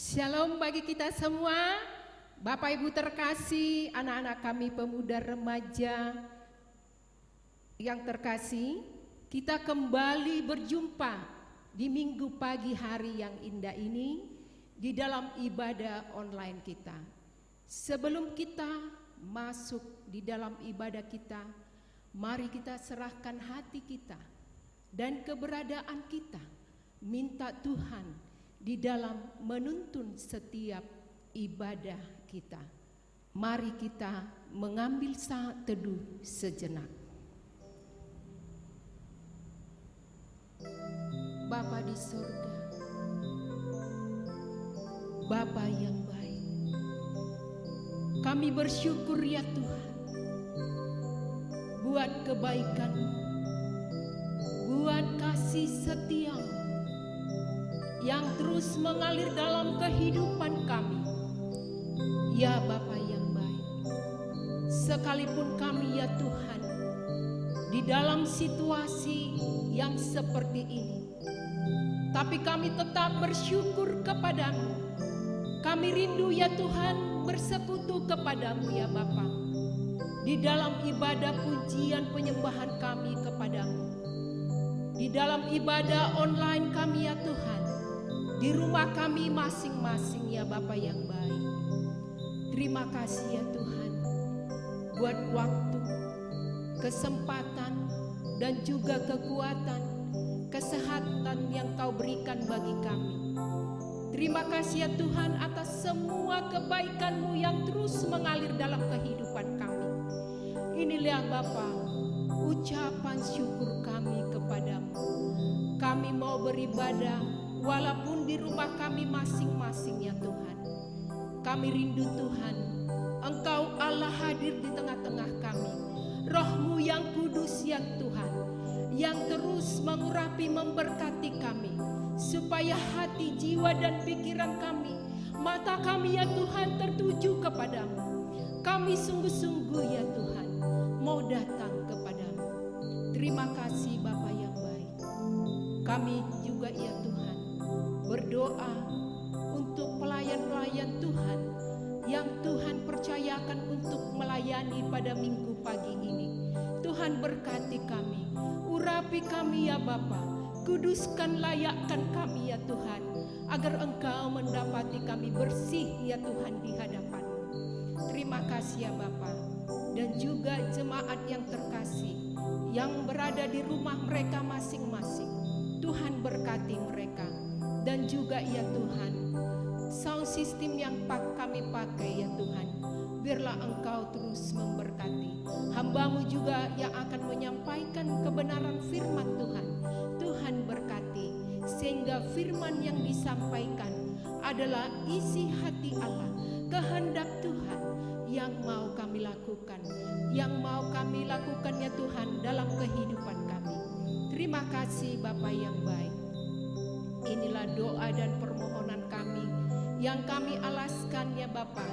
Shalom bagi kita semua, Bapak Ibu terkasih, anak-anak kami pemuda remaja yang terkasih, kita kembali berjumpa di minggu pagi hari yang indah ini di dalam ibadah online kita. Sebelum kita masuk di dalam ibadah kita, mari kita serahkan hati kita dan keberadaan kita, minta Tuhan di dalam menuntun setiap ibadah kita. Mari kita mengambil saat teduh sejenak. Bapa di surga, Bapa yang baik, kami bersyukur ya Tuhan buat kebaikan-Mu, buat kasih setia-Mu yang terus mengalir dalam kehidupan kami. Ya Bapa yang baik, sekalipun kami ya Tuhan di dalam situasi yang seperti ini, tapi kami tetap bersyukur kepadamu. Kami rindu ya Tuhan bersekutu kepadamu ya Bapa, di dalam ibadah pujian penyembahan kami kepadamu, di dalam ibadah online kami ya Tuhan, di rumah kami masing-masing ya Bapa yang baik. Terima kasih ya Tuhan buat waktu, kesempatan dan juga kekuatan, kesehatan yang Kau berikan bagi kami. Terima kasih ya Tuhan atas semua kebaikan-Mu yang terus mengalir dalam kehidupan kami. Inilah Bapa ucapan syukur kami kepadamu. Kami mau beribadah walaupun di rumah kami masing-masing ya Tuhan. Kami rindu Tuhan, Engkau Allah hadir di tengah-tengah kami. Roh-Mu yang kudus ya Tuhan, yang terus mengurapi memberkati kami, supaya hati, jiwa dan pikiran kami, mata kami ya Tuhan tertuju kepadamu. Kami sungguh-sungguh ya Tuhan mau datang kepadamu. Terima kasih Bapa yang baik. Kami juga ya Tuhan berdoa untuk pelayan-pelayan Tuhan yang Tuhan percayakan untuk melayani pada minggu pagi ini. Tuhan berkati kami, urapi kami ya Bapa, kuduskan, layakkan kami ya Tuhan, agar Engkau mendapati kami bersih ya Tuhan di hadapan-Mu. Terima kasih ya Bapa, dan juga jemaat yang terkasih yang berada di rumah mereka masing-masing. Tuhan berkati mereka. Dan juga ya Tuhan, sound system yang kami pakai ya Tuhan, biarlah Engkau terus memberkati. Hamba-Mu juga yang akan menyampaikan kebenaran firman Tuhan. Tuhan berkati, sehingga firman yang disampaikan adalah isi hati Allah, kehendak Tuhan yang mau kami lakukan, ya Tuhan dalam kehidupan kami. Terima kasih Bapa yang baik. Inilah doa dan permohonan kami yang kami alaskan ya Bapa,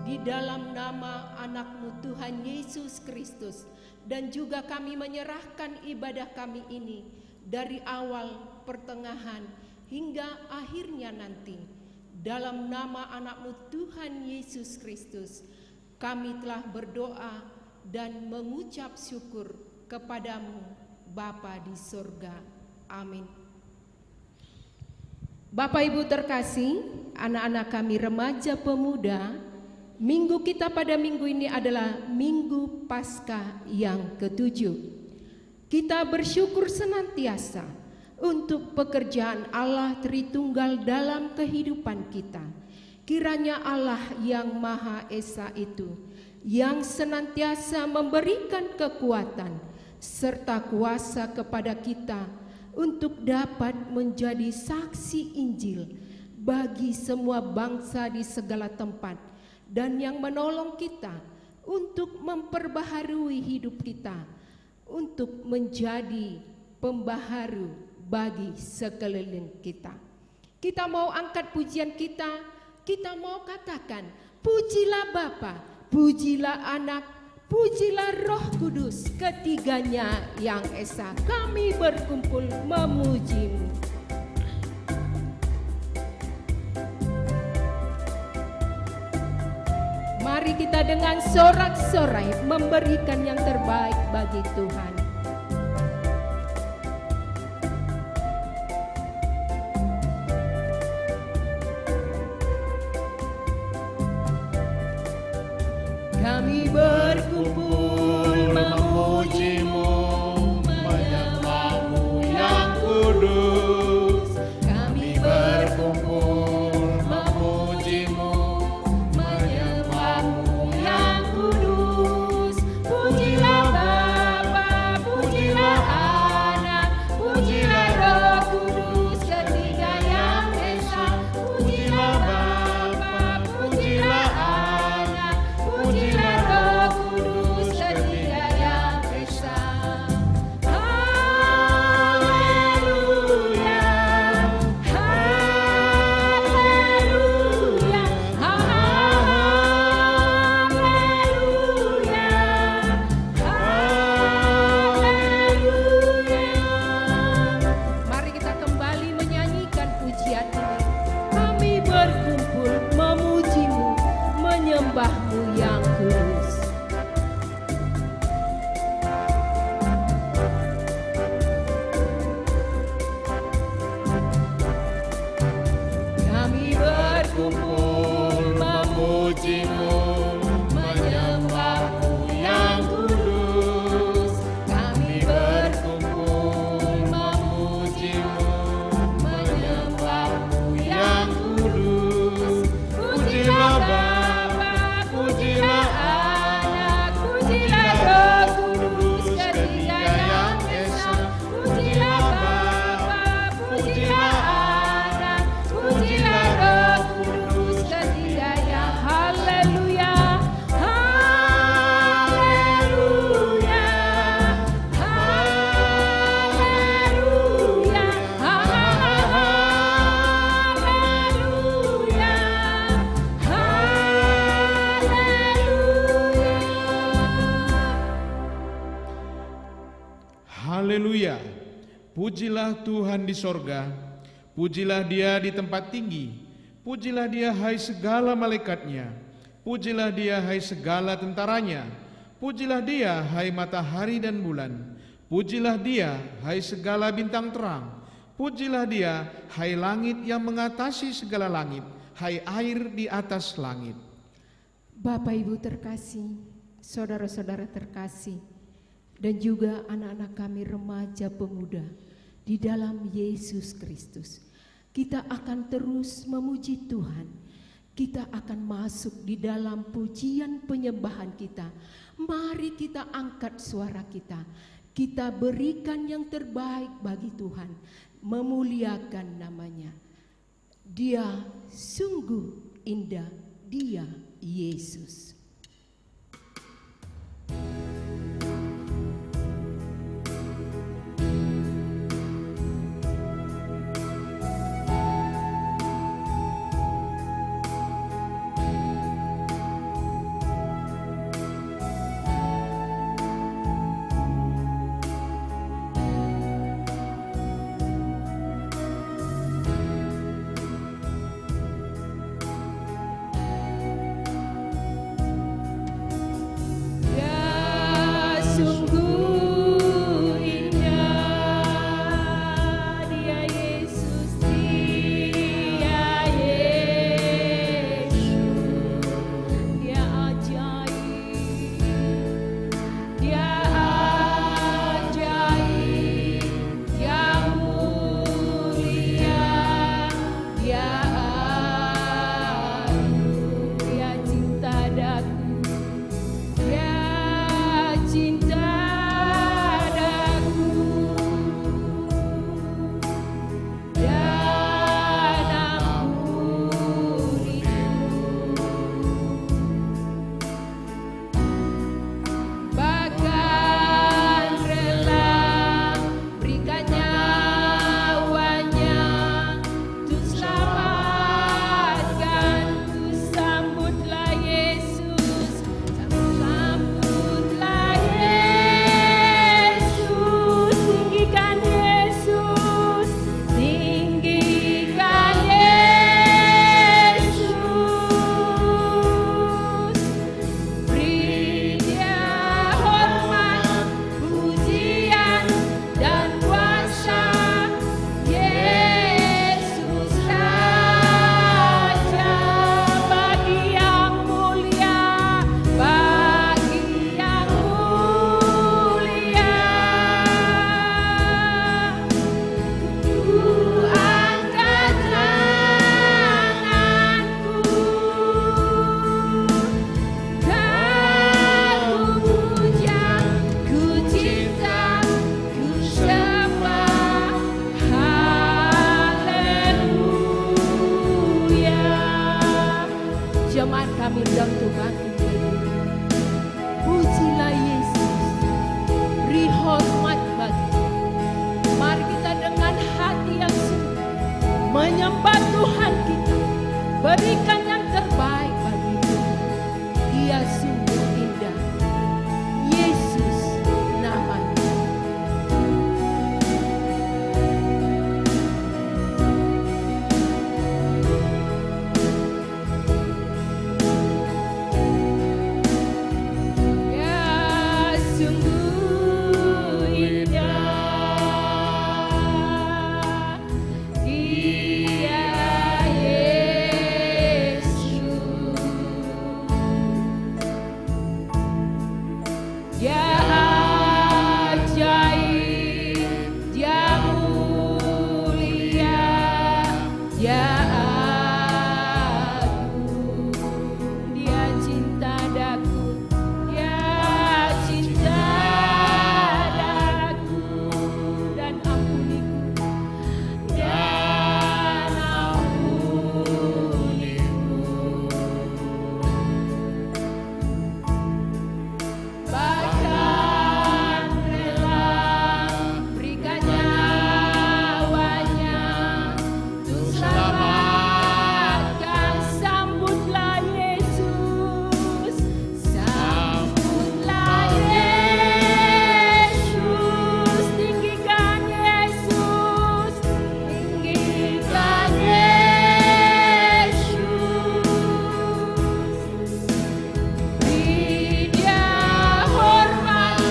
di dalam nama anak-Mu Tuhan Yesus Kristus. Dan juga kami menyerahkan ibadah kami ini dari awal, pertengahan, hingga akhirnya nanti. Dalam nama anak-Mu Tuhan Yesus Kristus, kami telah berdoa dan mengucap syukur kepadamu Bapa di surga. Amin. Bapak Ibu terkasih, anak-anak kami remaja pemuda, minggu kita pada minggu ini adalah Minggu Paskah yang ke-7. Kita bersyukur senantiasa untuk pekerjaan Allah Tritunggal dalam kehidupan kita. Kiranya Allah yang Maha Esa itu, yang senantiasa memberikan kekuatan serta kuasa kepada kita untuk dapat menjadi saksi Injil bagi semua bangsa di segala tempat, dan yang menolong kita untuk memperbaharui hidup kita, untuk menjadi pembaharu bagi sekeliling kita. Kita mau angkat pujian kita mau katakan, pujilah Bapa, pujilah Anak, pujilah Roh Kudus, ketiganya yang esa. Kami berkumpul memuji-Mu. Mari kita dengan sorak-sorai memberikan yang terbaik bagi Tuhan. Kami berkumpul memuji-Mu, menyembah-Mu yang kudus. Kami berkumpul memuji-Mu, menyembah-Mu yang kudus. Pujilah Bapa, pujilah Anak, pujilah Roh Kudus, ketiga yang esa. Pujilah Bapa, pujilah Anak, pujilah Roh Kudus, ketiga yang esa. Haleluya, haleluya, haleluya, haleluya. Mari kita kembali menyanyikan pujian ini. Kami berkumpul memuji-Mu, menyembah-Mu yang kudus. Kami berkumpul memuji-Mu, menyembah-Mu yang kudus. Kami berkumpul memuji-Mu, menyembah-Mu yang kudus. Pujilah Bapa, pujilah Anak, pujilah Roh Kudus, ketiga yang esa. Pujilah Bapa, pujilah Anak, pujilah Roh Kudus, ketiga yang haleluya, haleluya, haleluya, haleluya, Haleluya. Pujilah Tuhan di sorga, pujilah Dia di tempat tinggi, pujilah Dia hai segala malaikatnya, pujilah Dia hai segala tentaranya, pujilah Dia hai matahari dan bulan, pujilah Dia hai segala bintang terang, pujilah Dia hai langit yang mengatasi segala langit, hai air di atas langit. Bapak Ibu terkasih, saudara-saudara terkasih, dan juga anak-anak kami remaja pemuda di dalam Yesus Kristus. Kita akan terus memuji Tuhan. Kita akan masuk di dalam pujian penyembahan kita. Mari kita angkat suara kita. Kita berikan yang terbaik bagi Tuhan. Memuliakan namanya. Dia sungguh indah, Dia Yesus. Jemaat kami untuk bangkit berdiri. Pujilah Yesus, beri hormat bagi. Mari kita dengan hati yang sungguh menyembah Tuhan kita, berikan yang terbaik bagi Tuhan. Dia sungguh indah. Yesus namanya. Ya sungguh indah Dia Yesus. Dia ajaib, Dia mulia, Dia agung, Dia cinta daku, Dia cinta daku dan ampuniku, dan ampuniku. Bahkan rela berikan nyawanya untuk selamatkan. Sambutlah Yesus, sambutlah Yesus, tinggikan Yesus, tinggikan Yesus. Beri Dia hormat,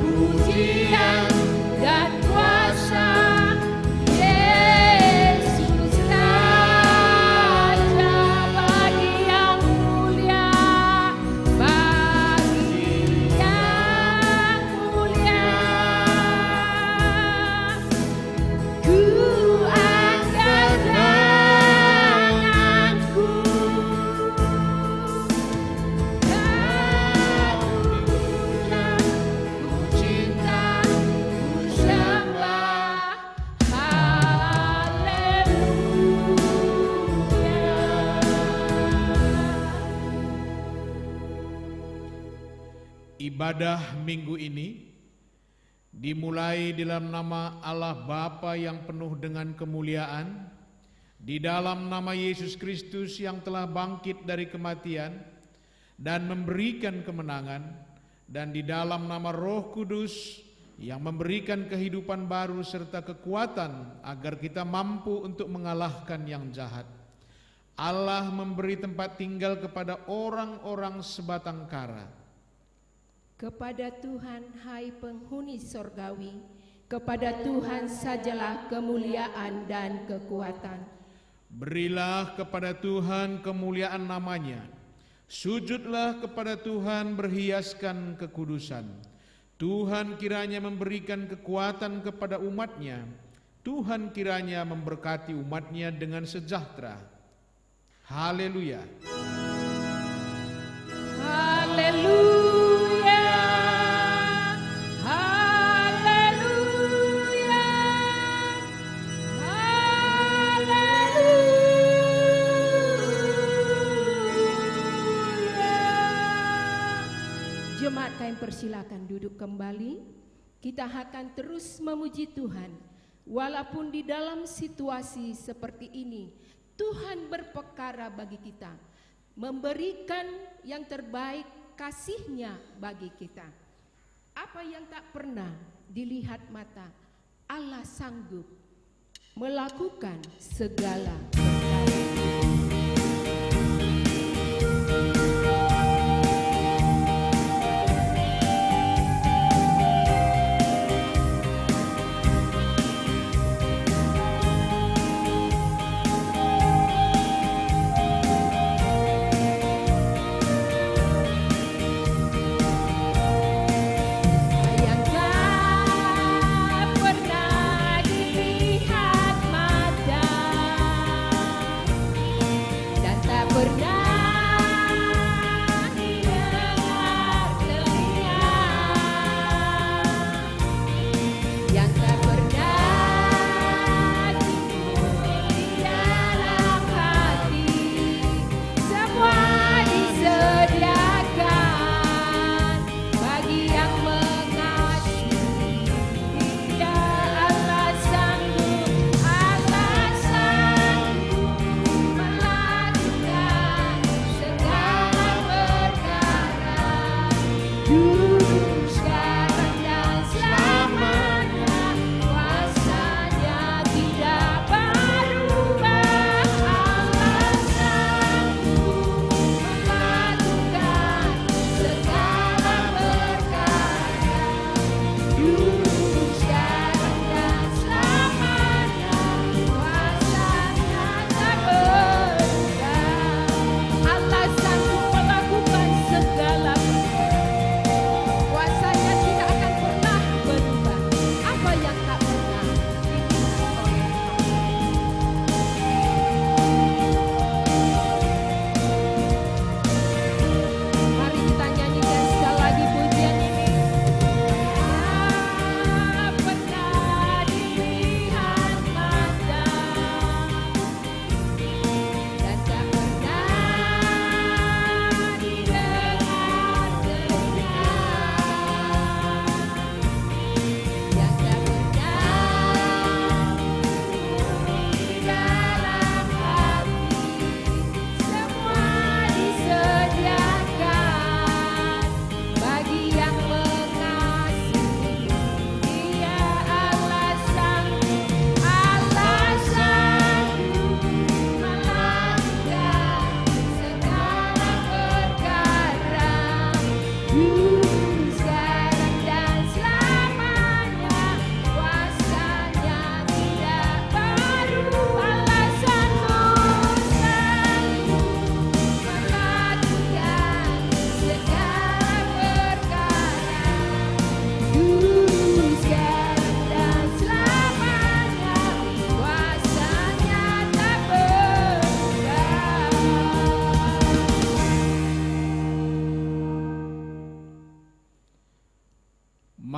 pujian, dan kuasa. Yesus Raja bagi yang mulia, bagi yang mulia. Ku angkat tanganku, ku cinta, ku sembah, haleluya. Ibadah minggu ini dimulai dalam nama Allah Bapa yang penuh dengan kemuliaan, di dalam nama Yesus Kristus yang telah bangkit dari kematian dan memberikan kemenangan, dan di dalam nama Roh Kudus yang memberikan kehidupan baru serta kekuatan agar kita mampu untuk mengalahkan yang jahat. Allah memberi tempat tinggal kepada orang-orang sebatang kara. Kepada Tuhan, hai penghuni sorgawi, kepada Tuhan sajalah kemuliaan dan kekuatan. Berilah kepada Tuhan kemuliaan namanya. Sujudlah kepada Tuhan berhiaskan kekudusan. Tuhan kiranya memberikan kekuatan kepada umatnya. Tuhan kiranya memberkati umatnya dengan sejahtera. Haleluya. Haleluya. Haleluya. Haleluya. Jemaat kami persilakan duduk kembali. Kita akan terus memuji Tuhan. Walaupun di dalam situasi seperti ini, Tuhan berperkara bagi kita, memberikan yang terbaik kasih-Nya bagi kita. Apa yang tak pernah dilihat mata, Allah sanggup melakukan segala perkara. Yang tak pernah dilihat mata dan tak pernah didengar telinga, yang tak pernah timbul di dalam hati, semua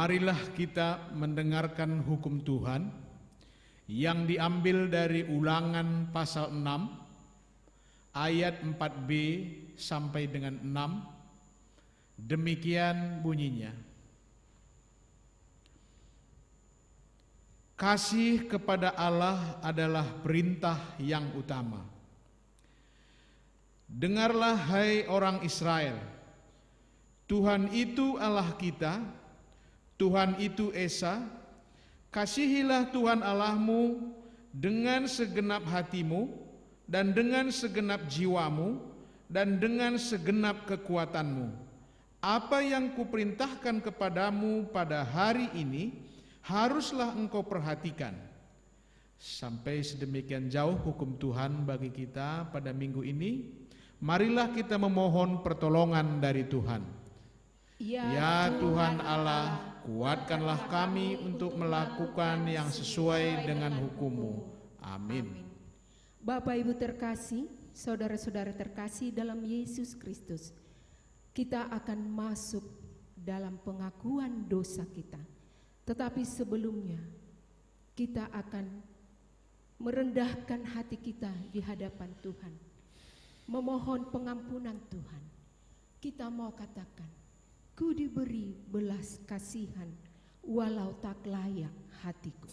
Marilah kita mendengarkan hukum Tuhan yang diambil dari Ulangan pasal 6 ayat 4b sampai dengan 6. Demikian bunyinya. Kasih kepada Allah adalah perintah yang utama. Dengarlah hai orang Israel, Tuhan itu Allah kita, Tuhan itu Esa. Kasihilah Tuhan Allahmu dengan segenap hatimu dan dengan segenap jiwamu dan dengan segenap kekuatanmu. Apa yang kuperintahkan kepadamu pada hari ini haruslah engkau perhatikan. Sampai sedemikian jauh hukum Tuhan bagi kita pada minggu ini. Marilah kita memohon pertolongan dari Tuhan. Ya Tuhan Allah, kuatkanlah kami untuk melakukan yang sesuai dengan hukum-Mu. Amin. Bapak Ibu terkasih, saudara-saudara terkasih dalam Yesus Kristus, kita akan masuk dalam pengakuan dosa kita. Tetapi sebelumnya, kita akan merendahkan hati kita di hadapan Tuhan, memohon pengampunan Tuhan. Kita mau katakan, ku diberi belas kasihan walau tak layak hatiku.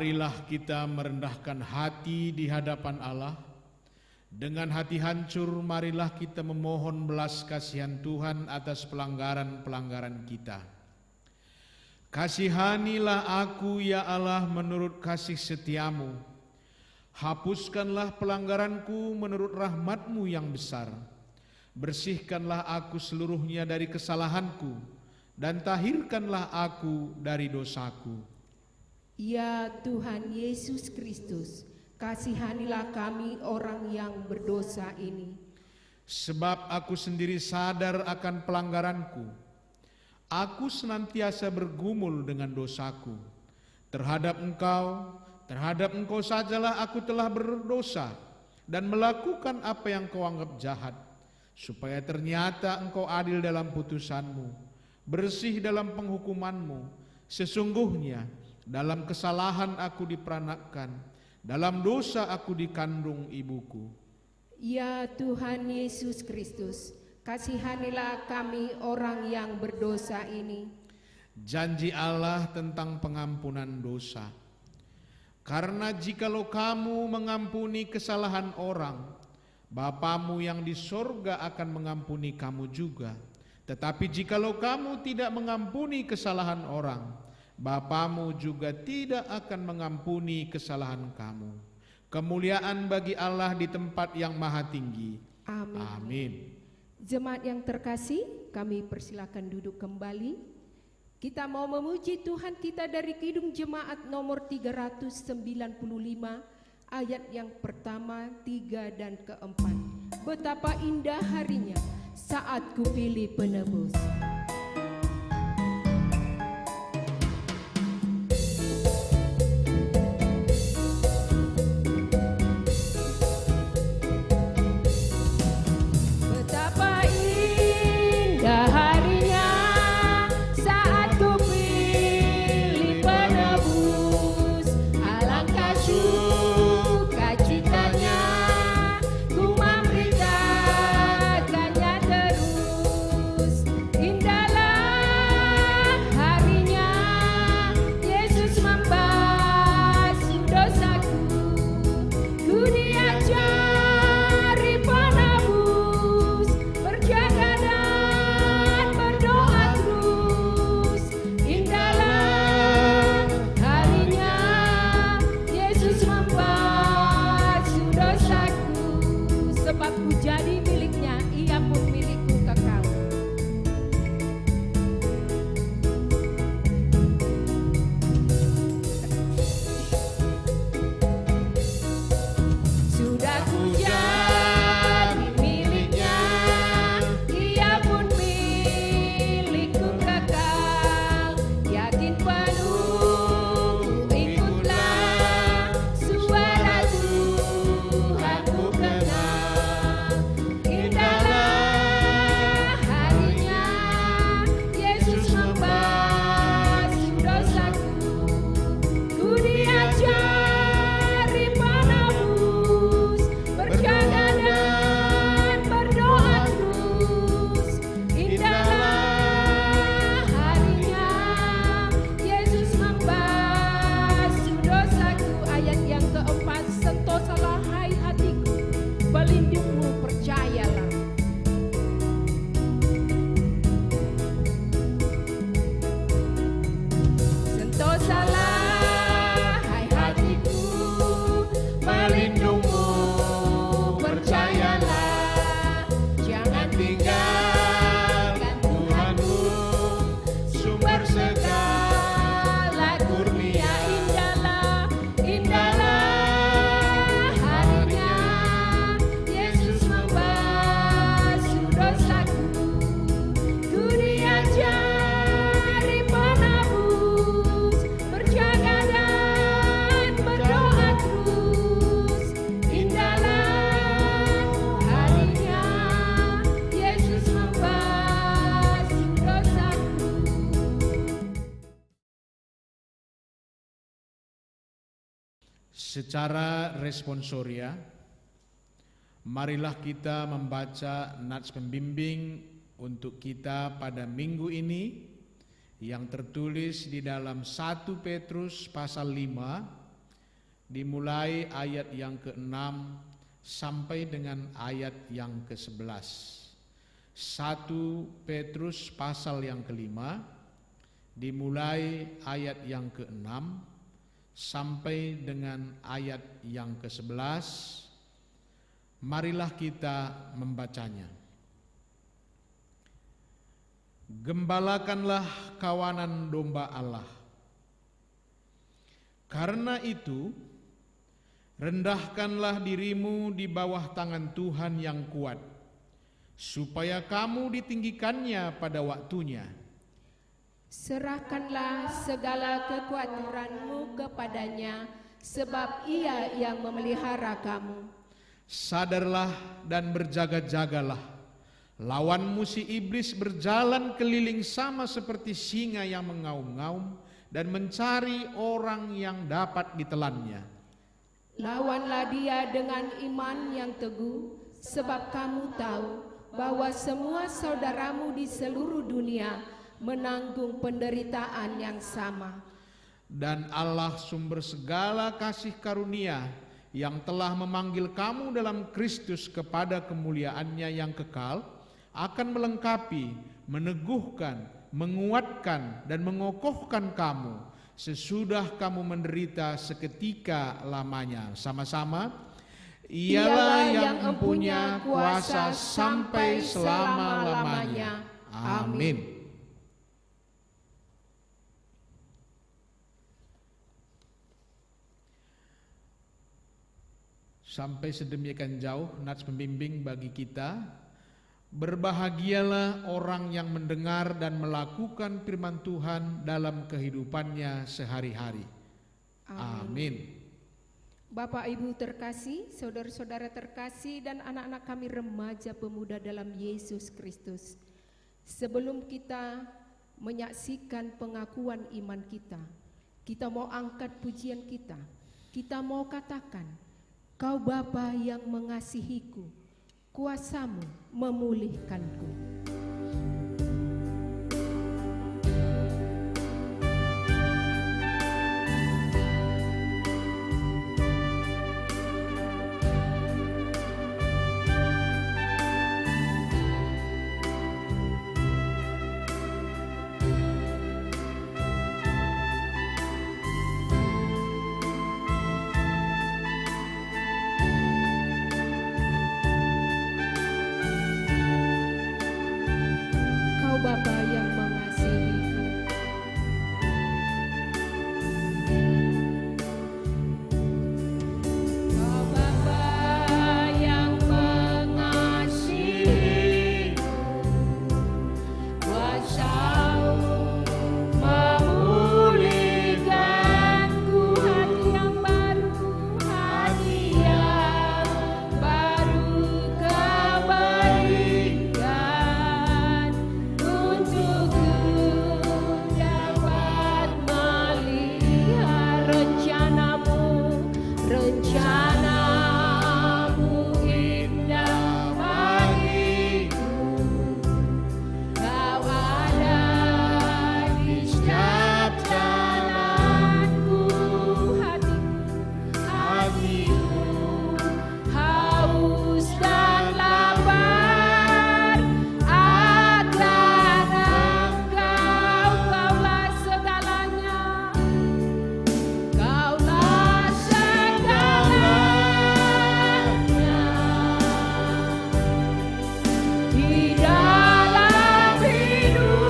Marilah kita merendahkan hati di hadapan Allah Dengan hati hancur, marilah kita memohon belas kasihan Tuhan atas pelanggaran-pelanggaran kita. Kasihanilah aku ya Allah menurut kasih setiamu. Hapuskanlah pelanggaranku menurut rahmat-Mu yang besar. Bersihkanlah aku seluruhnya dari kesalahanku, dan tahirkanlah aku dari dosaku. Ya Tuhan Yesus Kristus, kasihanilah kami orang yang berdosa ini. Sebab aku sendiri sadar akan pelanggaranku. Aku senantiasa bergumul dengan dosaku. Terhadap Engkau sajalah aku telah berdosa dan melakukan apa yang Kau anggap jahat, supaya ternyata Engkau adil dalam putusan-Mu, bersih dalam penghukuman-Mu. Sesungguhnya dalam kesalahan aku diperanakkan, dalam dosa aku dikandung ibuku. Ya Tuhan Yesus Kristus, kasihanilah kami orang yang berdosa ini. Janji Allah tentang pengampunan dosa. Karena jikalau kamu mengampuni kesalahan orang, Bapamu yang di sorga akan mengampuni kamu juga. Tetapi jikalau kamu tidak mengampuni kesalahan orang, Bapamu juga tidak akan mengampuni kesalahan kamu. Kemuliaan bagi Allah di tempat yang maha tinggi. Amin. Amin. Jemaat yang terkasih, kami persilakan duduk kembali. Kita mau memuji Tuhan kita dari Kidung Jemaat nomor 395, ayat yang pertama, 3 dan keempat. Betapa indah harinya saat kupilih penebus. Betapa indah harinya saat kupilih penebus. Alangkah sukacitanya ku memberitakannya terus. Indahlah harinya Yesus membasuh dosaku. Ku diajari penebus, berjaga dan berdoa terus. Indahlah harinya Yesus membasuh dosaku. Sebab ku jadi miliknya, ia pun milikku kekal. Sudah ku jadi miliknya, ia pun milikku kekal. Yakin penuh ku ikutlah suara Tuhan ku kenal. Indahlah harinya Yesus membasuh dosaku. Ku diajari penebus, berjaga dan berdoa terus. Indahlah harinya Yesus membasuh dosaku. Ayat yang keempat, sentosalah hai hatiku, pelindungmu percayalah. Sentosalah hai hatiku, pelindungmu percayalah. Jangan tinggalkan Tuhanmu, sumber segala kurnia. Indahlah harinya Yesus membasuh dosaku. Ku diajari penebus, berjaga dan berdoa terus. Indahlah harinya Yesus membasuh dosaku. Secara responsoria, marilah kita membaca nats pembimbing untuk kita pada minggu ini yang tertulis di dalam 1 Petrus pasal 5, dimulai ayat yang ke-6 sampai dengan ayat yang ke-11. 1 Petrus pasal yang kelima, dimulai ayat yang ke-6 sampai dengan ayat yang ke-11. Marilah kita membacanya. Gembalakanlah kawanan domba Allah. Karena itu, rendahkanlah dirimu di bawah tangan Tuhan yang kuat, supaya kamu ditinggikannya pada waktunya. Serahkanlah segala kekhawatiranmu kepadanya, sebab Ia yang memelihara kamu. Sadarlah dan berjaga-jagalah. Lawanmu si iblis berjalan keliling sama seperti singa yang mengaum-ngaum dan mencari orang yang dapat ditelannya. Lawanlah dia dengan iman yang teguh, sebab kamu tahu bahwa semua saudaramu di seluruh dunia menanggung penderitaan yang sama. Dan Allah sumber segala kasih karunia yang telah memanggil kamu dalam Kristus kepada kemuliaannya yang kekal, akan melengkapi, meneguhkan, menguatkan, dan mengokohkan kamu sesudah kamu menderita seketika lamanya. Sama-sama, Ialah yang mempunyai kuasa sampai selama-lamanya. Amin. Sampai sedemikian jauh nats pembimbing bagi kita. Berbahagialah orang yang mendengar dan melakukan firman Tuhan dalam kehidupannya sehari-hari. Amin. Bapak Ibu terkasih, saudara-saudara terkasih, dan anak-anak kami remaja pemuda dalam Yesus Kristus. Sebelum kita menyaksikan pengakuan iman kita mau angkat pujian kita mau katakan, Kau Bapa yang mengasihiku, kuasamu memulihkanku. Bapa yang mengasihiku. Kau Bapa yang mengasihiku, kuasa-Mu memulihkanku. Hati yang baru, hati yang baru Kau berikan. Dapat melihat rencanamu indah bagiku. Kau ada di setiap jalanku. Hatiku haus dan lapar akan Engkau. Kaulah segalanya, Kaulah segalanya di dalam hidupku.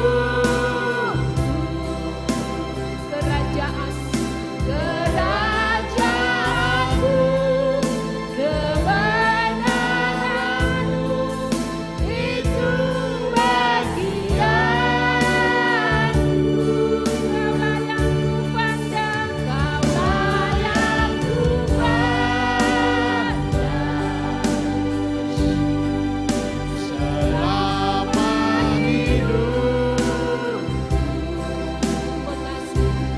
Kerajaanku, kemenanganmu, itu bagianku. Kaulah yang kupandang, Kaulah yang kupandang. Selama hidup Mengasihi, mengasihi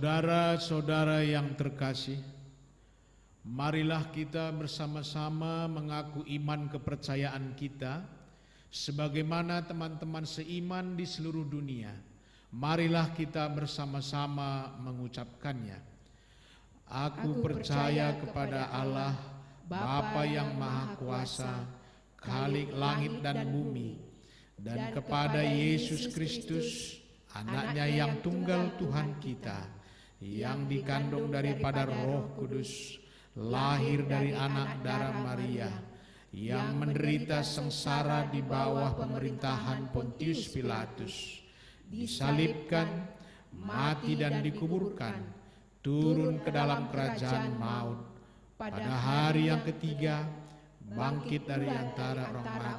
Saudara-saudara yang terkasih, marilah kita bersama-sama mengaku iman kepercayaan kita sebagaimana teman-teman seiman di seluruh dunia. Marilah kita bersama-sama mengucapkannya. Aku percaya kepada Allah, Bapa yang Maha Kuasa, Khalik langit dan bumi, dan kepada Yesus Kristus, Anaknya yang tunggal Tuhan kita, yang dikandung daripada Roh Kudus, lahir dari anak darah Maria, yang menderita sengsara di bawah pemerintahan Pontius Pilatus, disalibkan, mati dan dikuburkan, turun ke dalam kerajaan maut, pada hari yang ketiga bangkit dari antara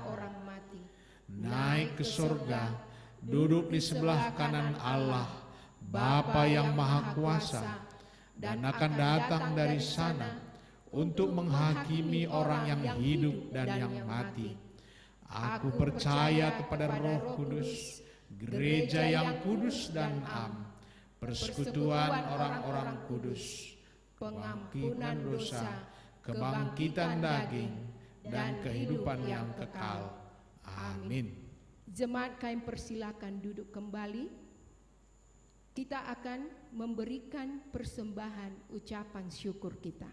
orang mati, naik ke surga, duduk di sebelah kanan Allah, Bapa yang Maha Kuasa, dan akan datang dari sana untuk menghakimi orang yang hidup dan yang mati. Aku percaya kepada Roh Kudus, gereja yang kudus dan am, persekutuan orang-orang kudus, pengampunan dosa, kebangkitan daging, dan kehidupan yang kekal. Amin. Jemaat, kami persilakan duduk kembali. Kita akan memberikan persembahan ucapan syukur kita.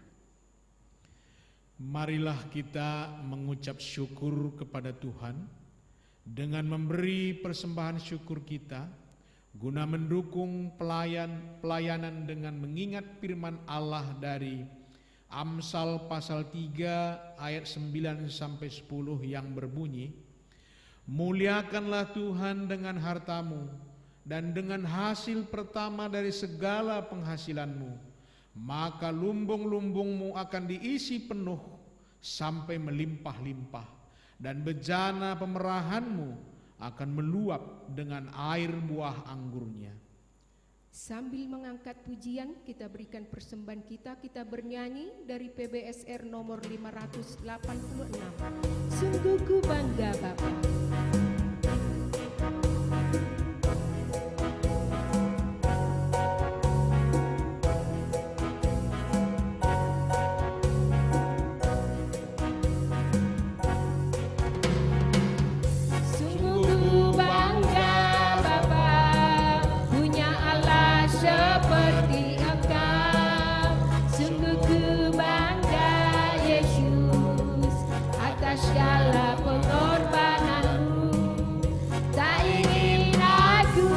Marilah kita mengucap syukur kepada Tuhan dengan memberi persembahan syukur kita guna mendukung pelayanan dengan mengingat firman Allah dari Amsal pasal 3 ayat 9 sampai 10 yang berbunyi, muliakanlah Tuhan dengan hartamu dan dengan hasil pertama dari segala penghasilanmu, maka lumbung-lumbungmu akan diisi penuh sampai melimpah-limpah, dan bejana pemerahanmu akan meluap dengan air buah anggurnya. Sambil mengangkat pujian, kita berikan persembahan kita bernyanyi dari PBSR nomor 586. Sungguh ku bangga Bapa. Segala pengorbananmu, tak ingin aku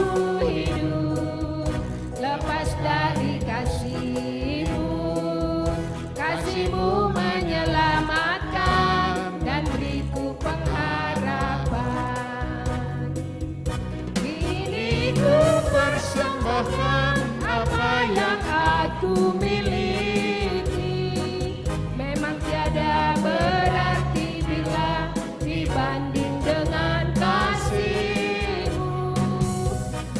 hidup lepas dari kasih-Mu. Kasih-Mu menyelamatkan dan beriku pengharapan. Kini ku persembahkan apa yang aku miliki, memang tiada berarti dibanding dengan kasih-Mu,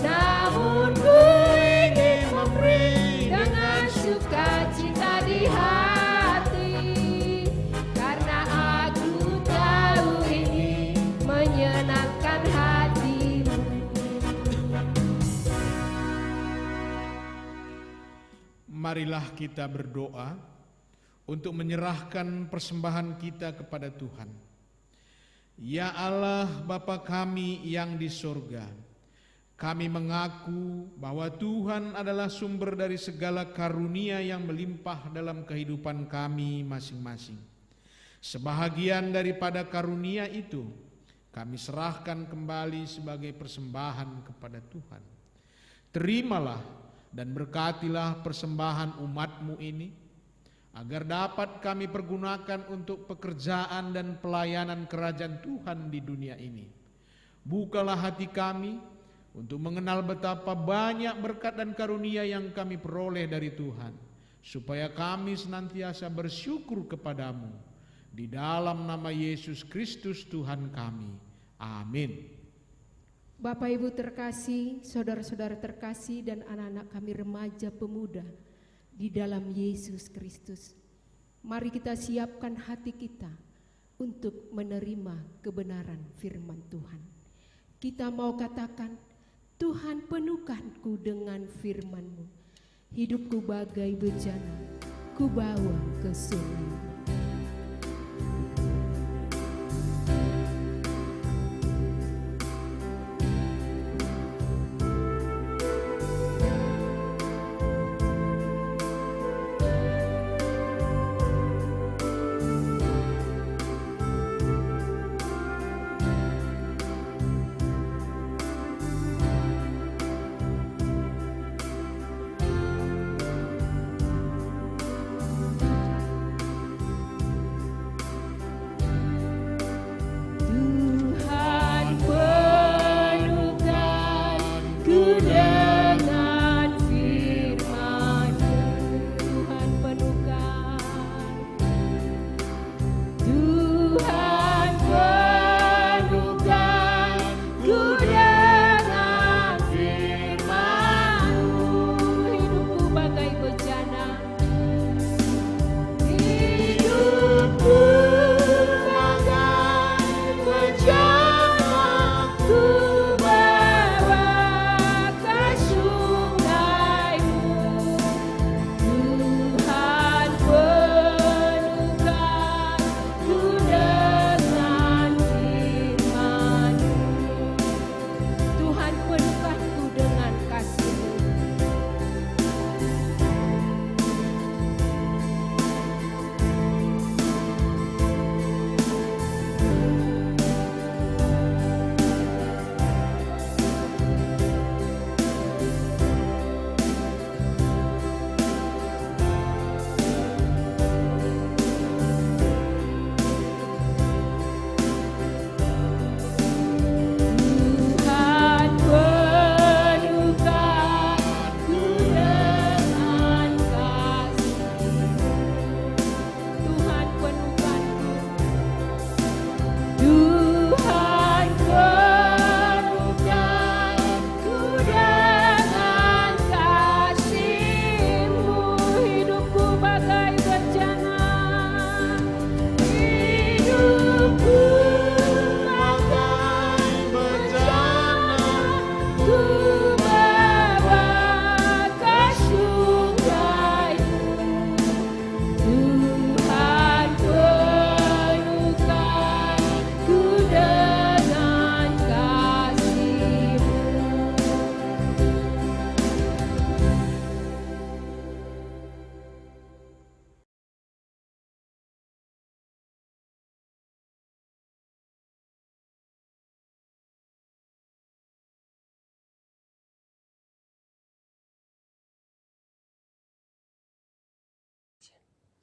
namun ku ingin memberi dengan sukacita di hati, karena aku tahu ini menyenangkan hati-Mu. Marilah kita berdoa untuk menyerahkan persembahan kita kepada Tuhan. Ya Allah, Bapa kami yang di surga, kami mengaku bahwa Tuhan adalah sumber dari segala karunia yang melimpah dalam kehidupan kami masing-masing. Sebahagian daripada karunia itu kami serahkan kembali sebagai persembahan kepada Tuhan. Terimalah dan berkatilah persembahan umat-Mu ini, agar dapat kami pergunakan untuk pekerjaan dan pelayanan kerajaan Tuhan di dunia ini. Bukalah hati kami untuk mengenal betapa banyak berkat dan karunia yang kami peroleh dari Tuhan, supaya kami senantiasa bersyukur kepadamu. Di dalam nama Yesus Kristus Tuhan kami. Amin. Bapak Ibu terkasih, saudara-saudara terkasih, dan anak-anak kami remaja pemuda di dalam Yesus Kristus, mari kita siapkan hati kita untuk menerima kebenaran firman Tuhan. Kita mau katakan, Tuhan penuhkanku dengan firman-Mu, Hidupku bagai bejana, ku bawa ke surga.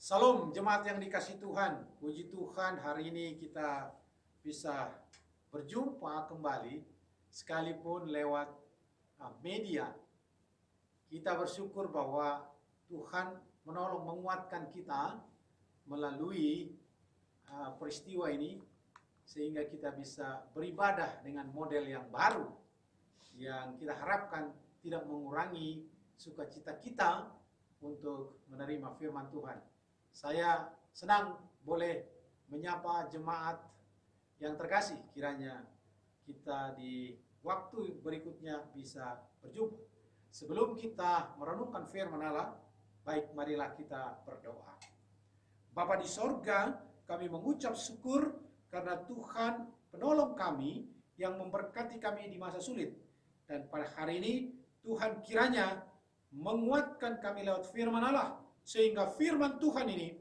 Salam jemaat yang dikasih Tuhan. Puji Tuhan, hari ini kita bisa berjumpa kembali sekalipun lewat media. Kita bersyukur bahwa Tuhan menolong menguatkan kita melalui peristiwa ini sehingga kita bisa beribadah dengan model yang baru yang kita harapkan tidak mengurangi sukacita kita untuk menerima firman Tuhan. Saya senang boleh menyapa jemaat yang terkasih, kiranya kita di waktu berikutnya bisa berjumpa. Sebelum kita merenungkan firman Allah, baik marilah kita berdoa. Bapa di sorga, kami mengucap syukur karena Tuhan penolong kami yang memberkati kami di masa sulit. Dan pada hari ini Tuhan kiranya menguatkan kami lewat firman Allah, sehingga firman Tuhan ini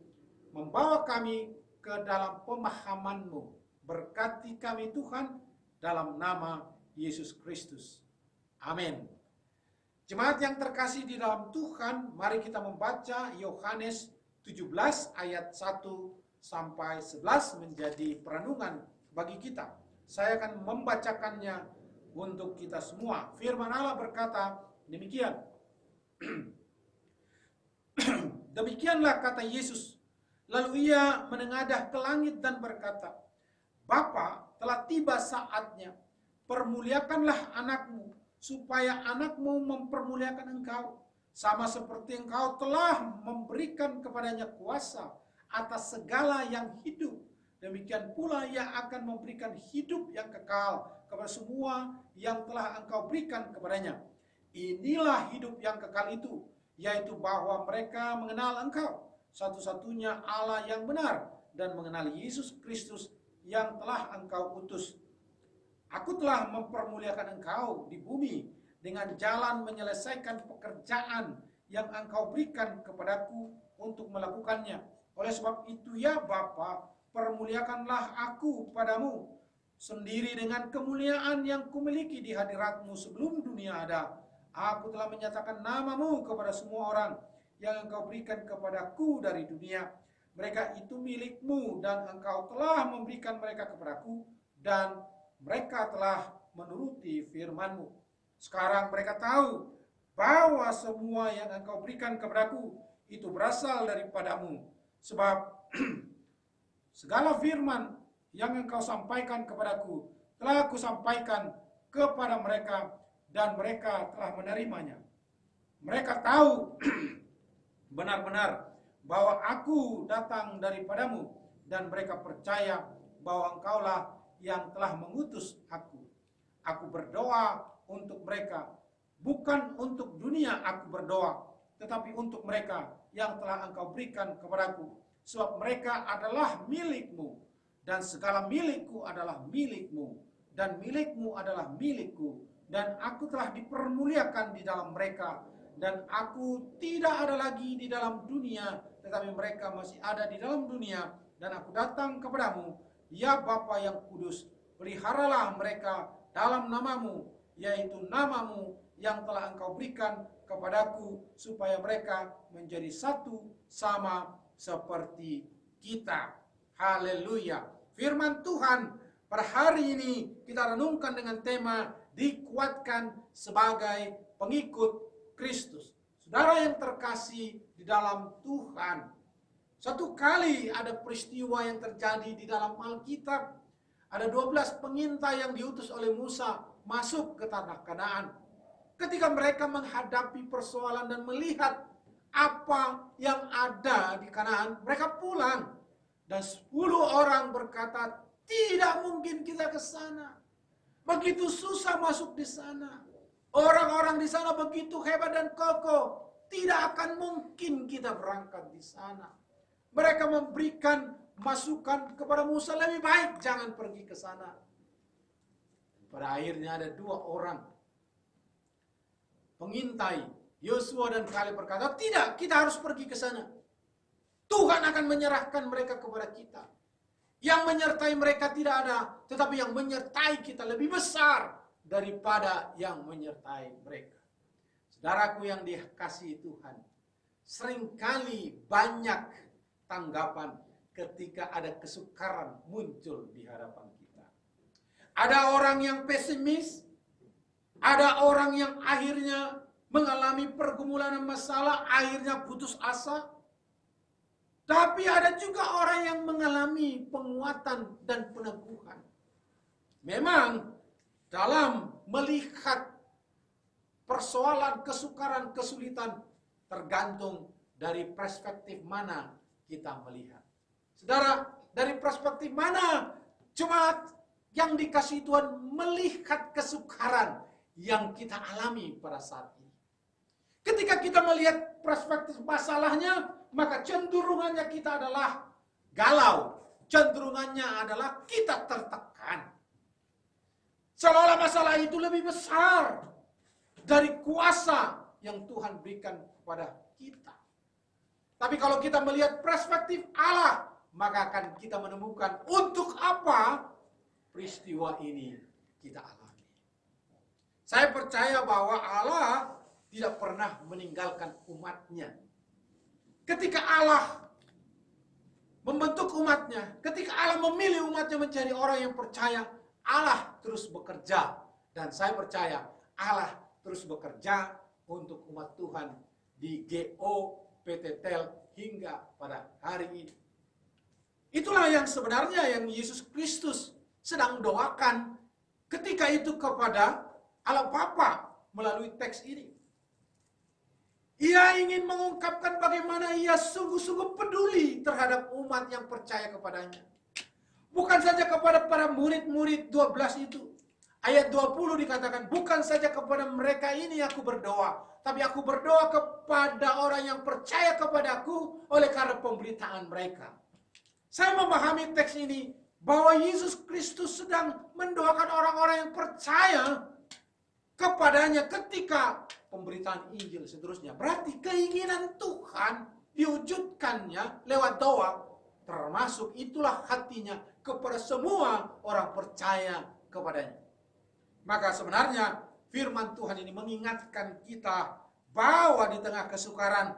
membawa kami ke dalam pemahaman-Mu. Berkati kami Tuhan dalam nama Yesus Kristus. Amin. Jemaat yang terkasih di dalam Tuhan, mari kita membaca Yohanes 17 ayat 1 sampai 11 menjadi perenungan bagi kita. Saya akan membacakannya untuk kita semua. Firman Allah berkata demikian. Demikianlah kata Yesus. Lalu ia menengadah ke langit dan berkata, Bapa, telah tiba saatnya. Permuliakanlah anakmu, supaya anakmu mempermuliakan engkau. Sama seperti engkau telah memberikan kepadanya kuasa atas segala yang hidup. Demikian pula ia akan memberikan hidup yang kekal kepada semua yang telah engkau berikan kepadanya. Inilah hidup yang kekal itu, yaitu bahwa mereka mengenal Engkau, satu-satunya Allah yang benar, dan mengenal Yesus Kristus yang telah Engkau utus. Aku telah mempermuliakan Engkau di bumi dengan jalan menyelesaikan pekerjaan yang Engkau berikan kepadaku untuk melakukannya. Oleh sebab itu ya Bapa, permuliakanlah aku padamu sendiri dengan kemuliaan yang kumiliki di hadirat-Mu sebelum dunia ada. Aku telah menyatakan nama-Mu kepada semua orang yang Engkau berikan kepadaku dari dunia. Mereka itu milik-Mu dan Engkau telah memberikan mereka kepadaku, dan mereka telah menuruti firman-Mu. Sekarang mereka tahu bahwa semua yang Engkau berikan kepadaku itu berasal daripada-Mu. Sebab segala firman yang Engkau sampaikan kepadaku telah Aku sampaikan kepada mereka, dan mereka telah menerimanya. Mereka tahu benar-benar bahwa Aku datang daripada-Mu, dan mereka percaya bahwa Engkaulah yang telah mengutus Aku. Aku berdoa untuk mereka, bukan untuk dunia Aku berdoa, tetapi untuk mereka yang telah Engkau berikan kepadaku. Sebab mereka adalah milik-Mu, dan segala milik-Ku adalah milik-Mu, dan milik-Mu adalah milik-Ku. Dan Aku telah dipermuliakan di dalam mereka, dan Aku tidak ada lagi di dalam dunia, tetapi mereka masih ada di dalam dunia, dan Aku datang kepadamu, ya Bapa yang kudus, peliharalah mereka dalam nama-Mu, yaitu nama-Mu yang telah Engkau berikan kepadaku, supaya mereka menjadi satu sama seperti kita. Haleluya. Firman Tuhan pada hari ini kita renungkan dengan tema dikuatkan sebagai pengikut Kristus. Saudara yang terkasih di dalam Tuhan, satu kali ada peristiwa yang terjadi di dalam Alkitab. Ada 12 pengintai yang diutus oleh Musa masuk ke tanah Kanaan. Ketika mereka menghadapi persoalan dan melihat apa yang ada di Kanaan, mereka pulang. Dan 10 orang berkata, tidak mungkin kita ke sana. Begitu susah masuk di sana. Orang-orang di sana begitu hebat dan kokoh. Tidak akan mungkin kita berangkat di sana. Mereka memberikan masukan kepada Musa, lebih baik jangan pergi ke sana. Pada akhirnya ada 2 orang pengintai, Yosua dan Kaleb, berkata, tidak, kita harus pergi ke sana. Tuhan akan menyerahkan mereka kepada kita. Yang menyertai mereka tidak ada, tetapi yang menyertai kita lebih besar daripada yang menyertai mereka. Saudaraku yang dikasihi Tuhan, seringkali banyak tanggapan ketika ada kesukaran muncul di hadapan kita. Ada orang yang pesimis, ada orang yang akhirnya mengalami pergumulan dan masalah, akhirnya putus asa. Tapi ada juga orang yang mengalami penguatan dan peneguhan. Memang dalam melihat persoalan, kesukaran, kesulitan, tergantung dari perspektif mana kita melihat. Saudara, dari perspektif mana jemaat yang dikasihi Tuhan melihat kesukaran yang kita alami pada saat ini? Ketika kita melihat perspektif masalahnya, maka cenderungannya kita adalah galau. Cenderungannya adalah kita tertekan. Seolah-olah masalah itu lebih besar dari kuasa yang Tuhan berikan kepada kita. Tapi kalau kita melihat perspektif Allah, maka akan kita menemukan untuk apa peristiwa ini kita alami. Saya percaya bahwa Allah tidak pernah meninggalkan umatnya. Ketika Allah membentuk umatnya, ketika Allah memilih umatnya menjadi orang yang percaya, Allah terus bekerja. Dan saya percaya Allah terus bekerja untuk umat Tuhan di GO PT Tel hingga pada hari ini. Itulah yang sebenarnya yang Yesus Kristus sedang doakan ketika itu kepada Allah Bapa melalui teks ini. Ia ingin mengungkapkan bagaimana ia sungguh-sungguh peduli terhadap umat yang percaya kepadanya. Bukan saja kepada para murid-murid 12 itu. Ayat 20 dikatakan, bukan saja kepada mereka ini aku berdoa, tapi aku berdoa kepada orang yang percaya kepadaku oleh karena pemberitaan mereka. Saya memahami teks ini bahwa Yesus Kristus sedang mendoakan orang-orang yang percaya kepadanya ketika pemberitaan Injil seterusnya. Berarti keinginan Tuhan diwujudkannya lewat doa, termasuk itulah hatinya kepada semua orang percaya kepadanya. Maka sebenarnya firman Tuhan ini mengingatkan kita bahwa di tengah kesukaran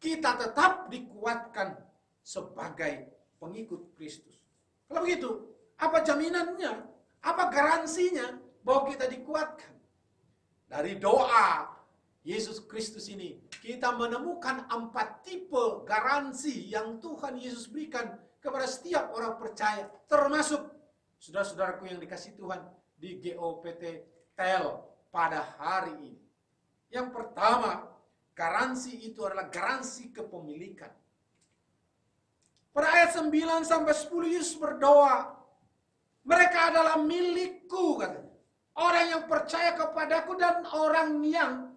kita tetap dikuatkan sebagai pengikut Kristus. Kalau begitu, apa jaminannya? Apa garansinya bahwa kita dikuatkan? Dari doa Yesus Kristus ini, kita menemukan 4 tipe garansi yang Tuhan Yesus berikan kepada setiap orang percaya, termasuk saudara-saudaraku yang dikasihi Tuhan di GOPT TEL pada hari ini. Yang pertama, garansi itu adalah garansi kepemilikan. Pada ayat 9 sampai 10 Yesus berdoa, mereka adalah milikku, katanya. Orang yang percaya kepadaku dan orang yang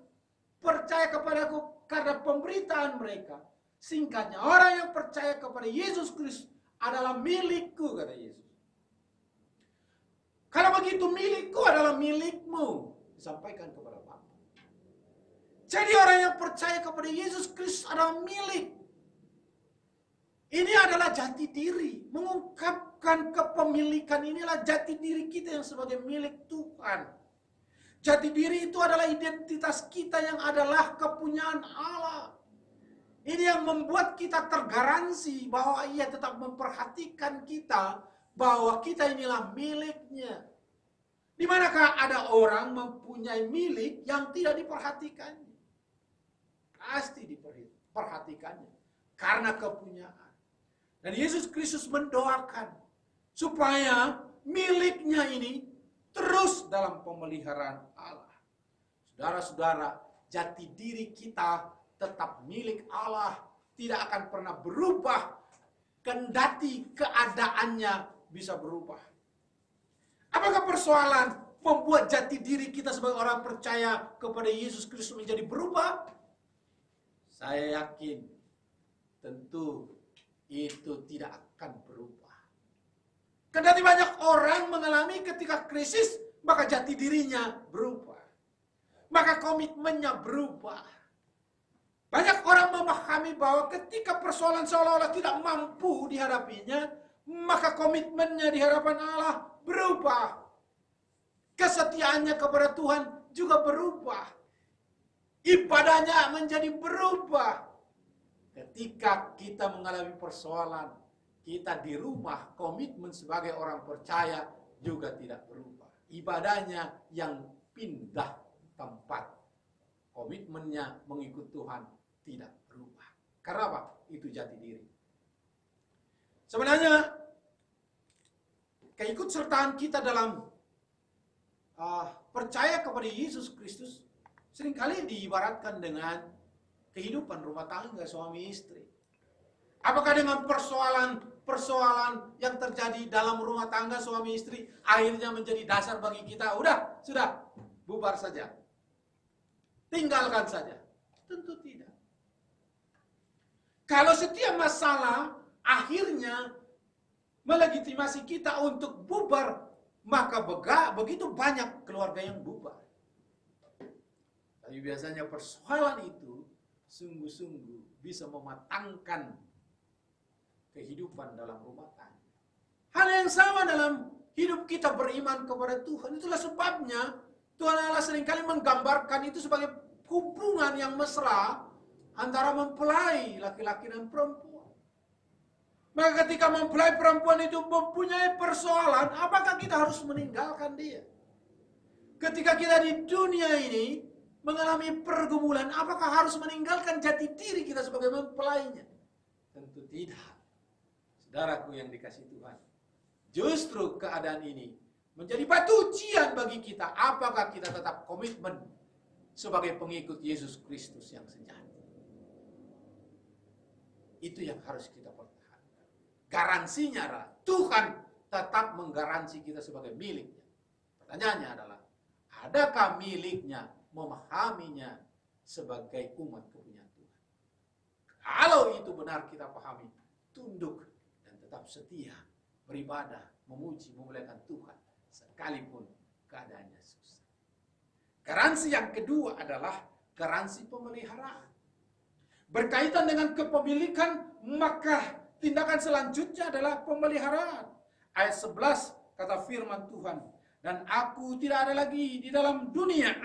percaya kepadaku karena pemberitaan mereka. Singkatnya, orang yang percaya kepada Yesus Kristus adalah milikku, kata Yesus. Kalau begitu milikku adalah milikmu, disampaikan kepada Bapa. Jadi orang yang percaya kepada Yesus Kristus adalah milik. Ini adalah jati diri. Mengungkapkan kepemilikan inilah jati diri kita yang sebagai milik Tuhan. Jati diri itu adalah identitas kita yang adalah kepunyaan Allah. Ini yang membuat kita tergaransi bahwa Ia tetap memperhatikan kita, bahwa kita inilah miliknya. Di manakah ada orang mempunyai milik yang tidak diperhatikannya? Pasti diperhatikannya karena kepunyaan. Dan Yesus Kristus mendoakan supaya miliknya ini terus dalam pemeliharaan Allah. Saudara-saudara, jati diri kita tetap milik Allah, tidak akan pernah berubah kendati keadaannya bisa berubah. Apakah persoalan membuat jati diri kita sebagai orang percaya kepada Yesus Kristus menjadi berubah? Saya yakin tentu itu tidak akan berubah. Kendati banyak orang mengalami ketika krisis, maka jati dirinya berubah. Maka komitmennya berubah. Banyak orang memahami bahwa ketika persoalan seolah-olah tidak mampu dihadapinya, maka komitmennya di hadapan Allah berubah. Kesetiaannya kepada Tuhan juga berubah. Ibadahnya menjadi berubah. Ketika kita mengalami persoalan, kita di rumah, komitmen sebagai orang percaya juga tidak berubah. Ibadahnya yang pindah tempat. Komitmennya mengikut Tuhan tidak berubah. Karena apa? Itu jati diri. Sebenarnya keikutsertaan kita dalam percaya kepada Yesus Kristus seringkali diibaratkan dengan kehidupan rumah tangga suami istri. Apakah dengan persoalan yang terjadi dalam rumah tangga suami istri akhirnya menjadi dasar bagi kita, sudah, bubar saja. Tinggalkan saja. Tentu tidak. Kalau setiap masalah akhirnya melegitimasi kita untuk bubar, maka begitu banyak keluarga yang bubar. Tapi biasanya persoalan itu sungguh-sungguh bisa mematangkan kehidupan dalam rumah tangga. Hal yang sama dalam hidup kita beriman kepada Tuhan. Itulah sebabnya Tuhan Allah seringkali menggambarkan itu sebagai hubungan yang mesra antara mempelai laki-laki dan perempuan. Maka ketika mempelai perempuan itu mempunyai persoalan, apakah kita harus meninggalkan dia? Ketika kita di dunia ini mengalami pergumulan, apakah harus meninggalkan jati diri kita sebagai mempelainya? Tentu tidak. Saudaraku yang dikasihi Tuhan, justru keadaan ini menjadi batu ujian bagi kita. Apakah kita tetap komitmen sebagai pengikut Yesus Kristus yang sejati? Itu yang harus kita pertahankan. Garansinya adalah Tuhan tetap menggaransi kita sebagai miliknya. Pertanyaannya adalah, adakah miliknya memahaminya sebagai umat kepunyaan Tuhan? Kalau itu benar kita pahami, tunduk dan tetap setia, beribadah, memuji, memuliakan Tuhan, sekalipun keadaannya susah. Garansi yang kedua adalah garansi pemeliharaan. Berkaitan dengan kepemilikan, maka tindakan selanjutnya adalah pemeliharaan. Ayat 11 kata firman Tuhan, dan aku tidak ada lagi di dalam dunia,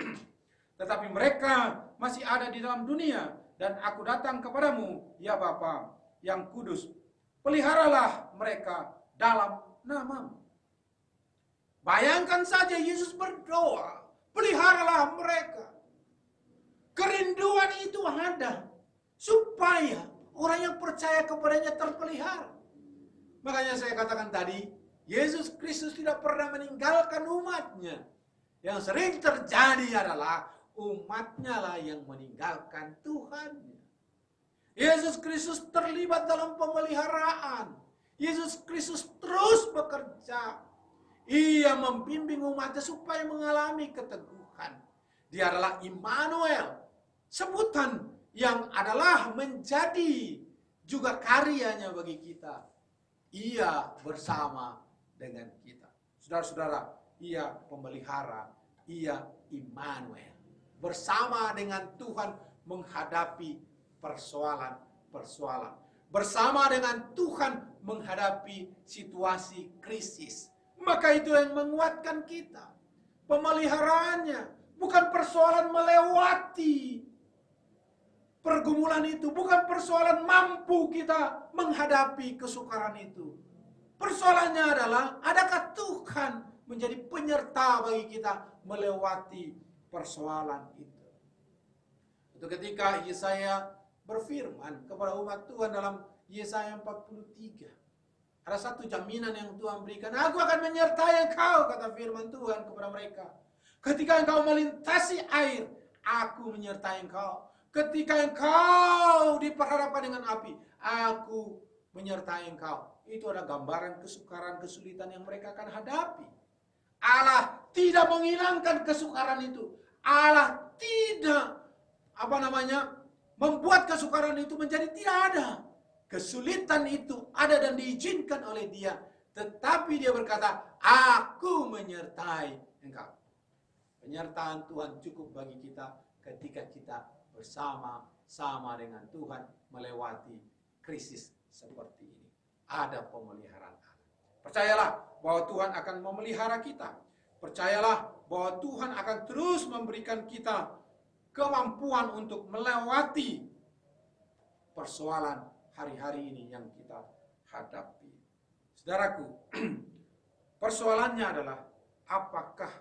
tetapi mereka masih ada di dalam dunia, dan aku datang kepadamu, ya Bapa yang kudus, peliharalah mereka dalam namamu. Bayangkan saja Yesus berdoa, peliharalah mereka. Kerinduan itu ada, supaya orang yang percaya kepadanya terpelihara. Makanya saya katakan tadi, Yesus Kristus tidak pernah meninggalkan umatnya. Yang sering terjadi adalah umatnya lah yang meninggalkan Tuhannya. Yesus Kristus terlibat dalam pemeliharaan. Yesus Kristus terus bekerja. Ia membimbing umatnya supaya mengalami keteguhan. Dia adalah Immanuel, sebutan yang adalah menjadi juga karyanya bagi kita. Ia bersama dengan kita. Saudara-saudara, ia pemelihara, ia Immanuel. Bersama dengan Tuhan menghadapi persoalan-persoalan. Bersama dengan Tuhan menghadapi situasi krisis. Maka itu yang menguatkan kita. Pemeliharaannya bukan persoalan melewati pergumulan itu, bukan persoalan mampu kita menghadapi kesukaran itu. Persoalannya adalah, adakah Tuhan menjadi penyerta bagi kita melewati persoalan itu. Itu ketika Yesaya berfirman kepada umat Tuhan dalam Yesaya 43. Ada satu jaminan yang Tuhan berikan, aku akan menyertai engkau, kata firman Tuhan kepada mereka. Ketika engkau melintasi air, aku menyertai engkau. Ketika engkau diperhadapkan dengan api, aku menyertai engkau. Itu adalah gambaran kesukaran, kesulitan yang mereka akan hadapi. Allah tidak menghilangkan kesukaran itu. Allah tidak membuat kesukaran itu menjadi tidak ada. Kesulitan itu ada dan diizinkan oleh Dia. Tetapi Dia berkata, aku menyertai engkau. Penyertaan Tuhan cukup bagi kita ketika kita bersama-sama dengan Tuhan melewati krisis seperti ini. Ada pemeliharaan Allah. Percayalah bahwa Tuhan akan memelihara kita. Percayalah bahwa Tuhan akan terus memberikan kita kemampuan untuk melewati persoalan hari-hari ini yang kita hadapi. Saudaraku, persoalannya adalah apakah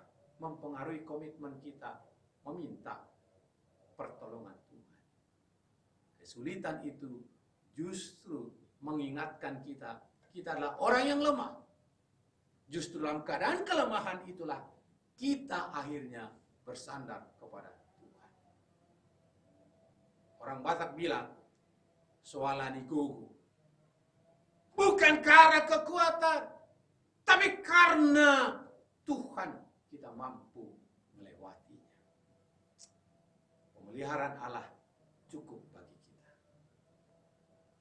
mempengaruhi komitmen kita meminta pertolongan Tuhan. Kesulitan itu justru mengingatkan kita adalah orang yang lemah. Justru dalam keadaan kelemahan itulah kita akhirnya bersandar kepada Tuhan. Orang Batak bilang, soalaniku. Bukan karena kekuatan, tapi karena Tuhan kita mampu melewatinya. Pemeliharaan Allah cukup bagi kita.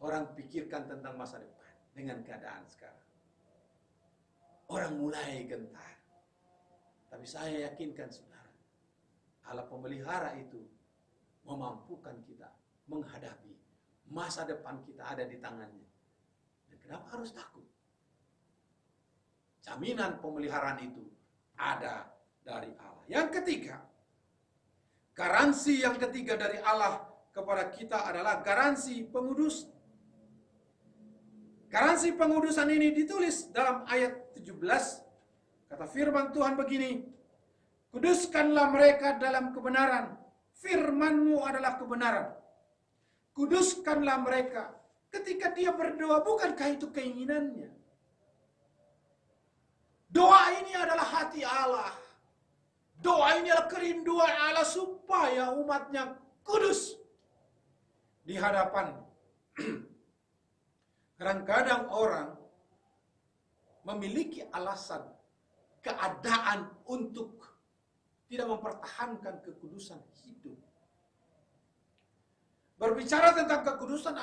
Orang pikirkan tentang masa depan dengan keadaan sekarang. Orang mulai gentar. Tapi saya yakinkan saudara, Allah pemelihara itu memampukan kita menghadapi masa depan kita ada di tangannya. Dan kenapa harus takut? Jaminan pemeliharaan itu ada dari Allah. Yang ketiga, garansi yang ketiga dari Allah kepada kita adalah garansi pengudusan. Garansi pengudusan ini ditulis dalam ayat 17. Kata firman Tuhan begini, kuduskanlah mereka dalam kebenaran. Firman-Mu adalah kebenaran. Kuduskanlah mereka. Ketika dia berdoa, bukankah itu keinginannya? Doa ini adalah hati Allah. Doa ini adalah kerinduan Allah supaya umatnya kudus di hadapan. Kadang-kadang orang memiliki alasan keadaan untuk tidak mempertahankan kekudusan hidup. Berbicara tentang kekudusan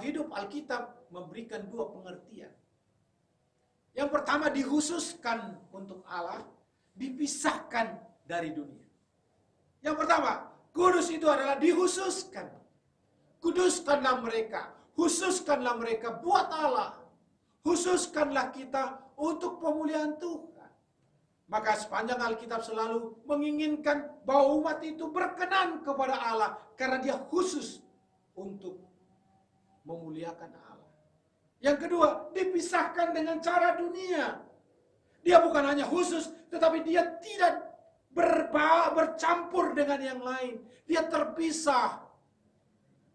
hidup, Alkitab memberikan dua pengertian. Yang pertama, dikhususkan untuk Allah, dipisahkan dari dunia. Yang pertama, kudus itu adalah dikhususkan. Kuduskanlah mereka, khususkanlah mereka buat Allah. Khususkanlah kita untuk pemulihan Tuhan. Maka sepanjang Alkitab selalu menginginkan bahwa umat itu berkenan kepada Allah karena dia khusus untuk memuliakan Allah. Yang kedua, dipisahkan dengan cara dunia. Dia bukan hanya khusus, tetapi dia tidak bercampur dengan yang lain. Dia terpisah.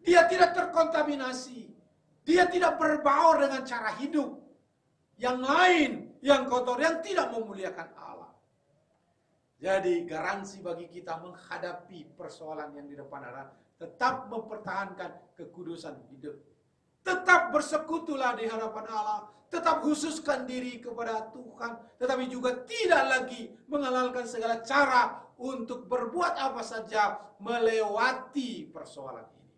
Dia tidak terkontaminasi. Dia tidak berbaur dengan cara hidup yang lain, yang kotor, yang tidak memuliakan Allah. Jadi garansi bagi kita menghadapi persoalan yang di depan adalah tetap mempertahankan kekudusan hidup. Tetap bersekutulah di hadapan Allah. Tetap khususkan diri kepada Tuhan. Tetapi juga tidak lagi menghalalkan segala cara untuk berbuat apa saja melewati persoalan ini.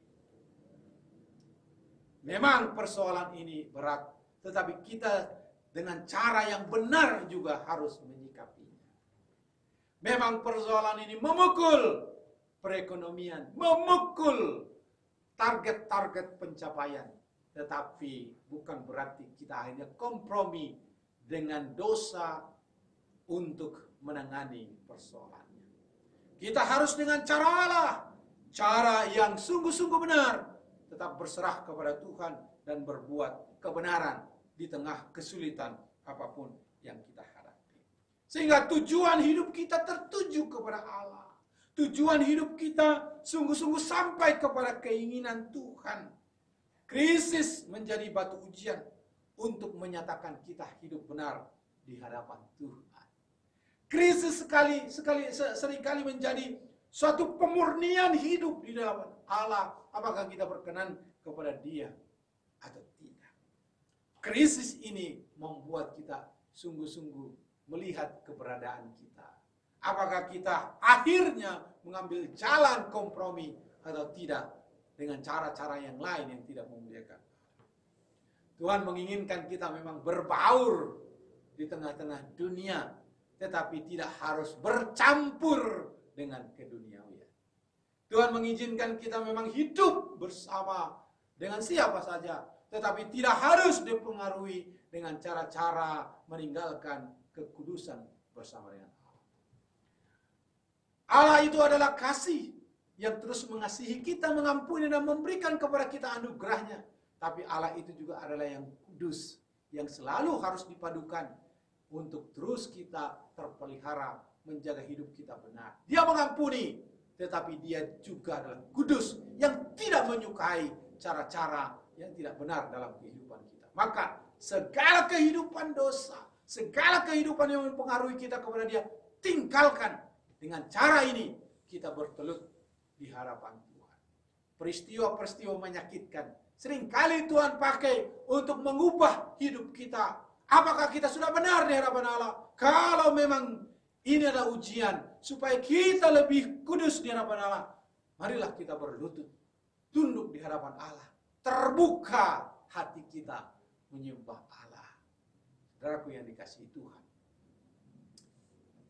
Memang persoalan ini berat. Tetapi kita dengan cara yang benar juga harus menyikapinya. Memang persoalan ini memukul perekonomian, memukul target-target pencapaian. Tetapi bukan berarti kita akhirnya kompromi dengan dosa untuk menangani persoalannya. Kita harus dengan cara Allah, cara yang sungguh-sungguh benar, tetap berserah kepada Tuhan dan berbuat kebenaran di tengah kesulitan apapun yang kita hadapi. Sehingga tujuan hidup kita tertuju kepada Allah. Tujuan hidup kita sungguh-sungguh sampai kepada keinginan Tuhan. Krisis menjadi batu ujian untuk menyatakan kita hidup benar di hadapan Tuhan. Krisis seringkali menjadi suatu pemurnian hidup di dalam Allah. Apakah kita berkenan kepada Dia atau tidak? Krisis ini membuat kita sungguh-sungguh melihat keberadaan kita. Apakah kita akhirnya mengambil jalan kompromi atau tidak dengan cara-cara yang lain yang tidak memuliakan. Tuhan menginginkan kita memang berbaur di tengah-tengah dunia, tetapi tidak harus bercampur dengan keduniawian. Tuhan mengizinkan kita memang hidup bersama dengan siapa saja, tetapi tidak harus dipengaruhi dengan cara-cara meninggalkan kekudusan bersama dengan Allah. Allah itu adalah kasih yang terus mengasihi kita, mengampuni dan memberikan kepada kita anugerahnya. Tapi Allah itu juga adalah yang kudus, yang selalu harus dipadukan untuk terus kita terpelihara, menjaga hidup kita benar. Dia mengampuni, tetapi dia juga adalah kudus, yang tidak menyukai cara-cara yang tidak benar dalam kehidupan kita. Maka segala kehidupan dosa, segala kehidupan yang mempengaruhi kita kepada Dia, tinggalkan. Dengan cara ini kita bertelut di hadapan Tuhan. Peristiwa-peristiwa menyakitkan seringkali Tuhan pakai untuk mengubah hidup kita. Apakah kita sudah benar di hadapan Allah? Kalau memang ini adalah ujian supaya kita lebih kudus di hadapan Allah, marilah kita berlutut, tunduk di hadapan Allah, terbuka hati kita menyembah Allah. Saudaraku yang dikasihi Tuhan,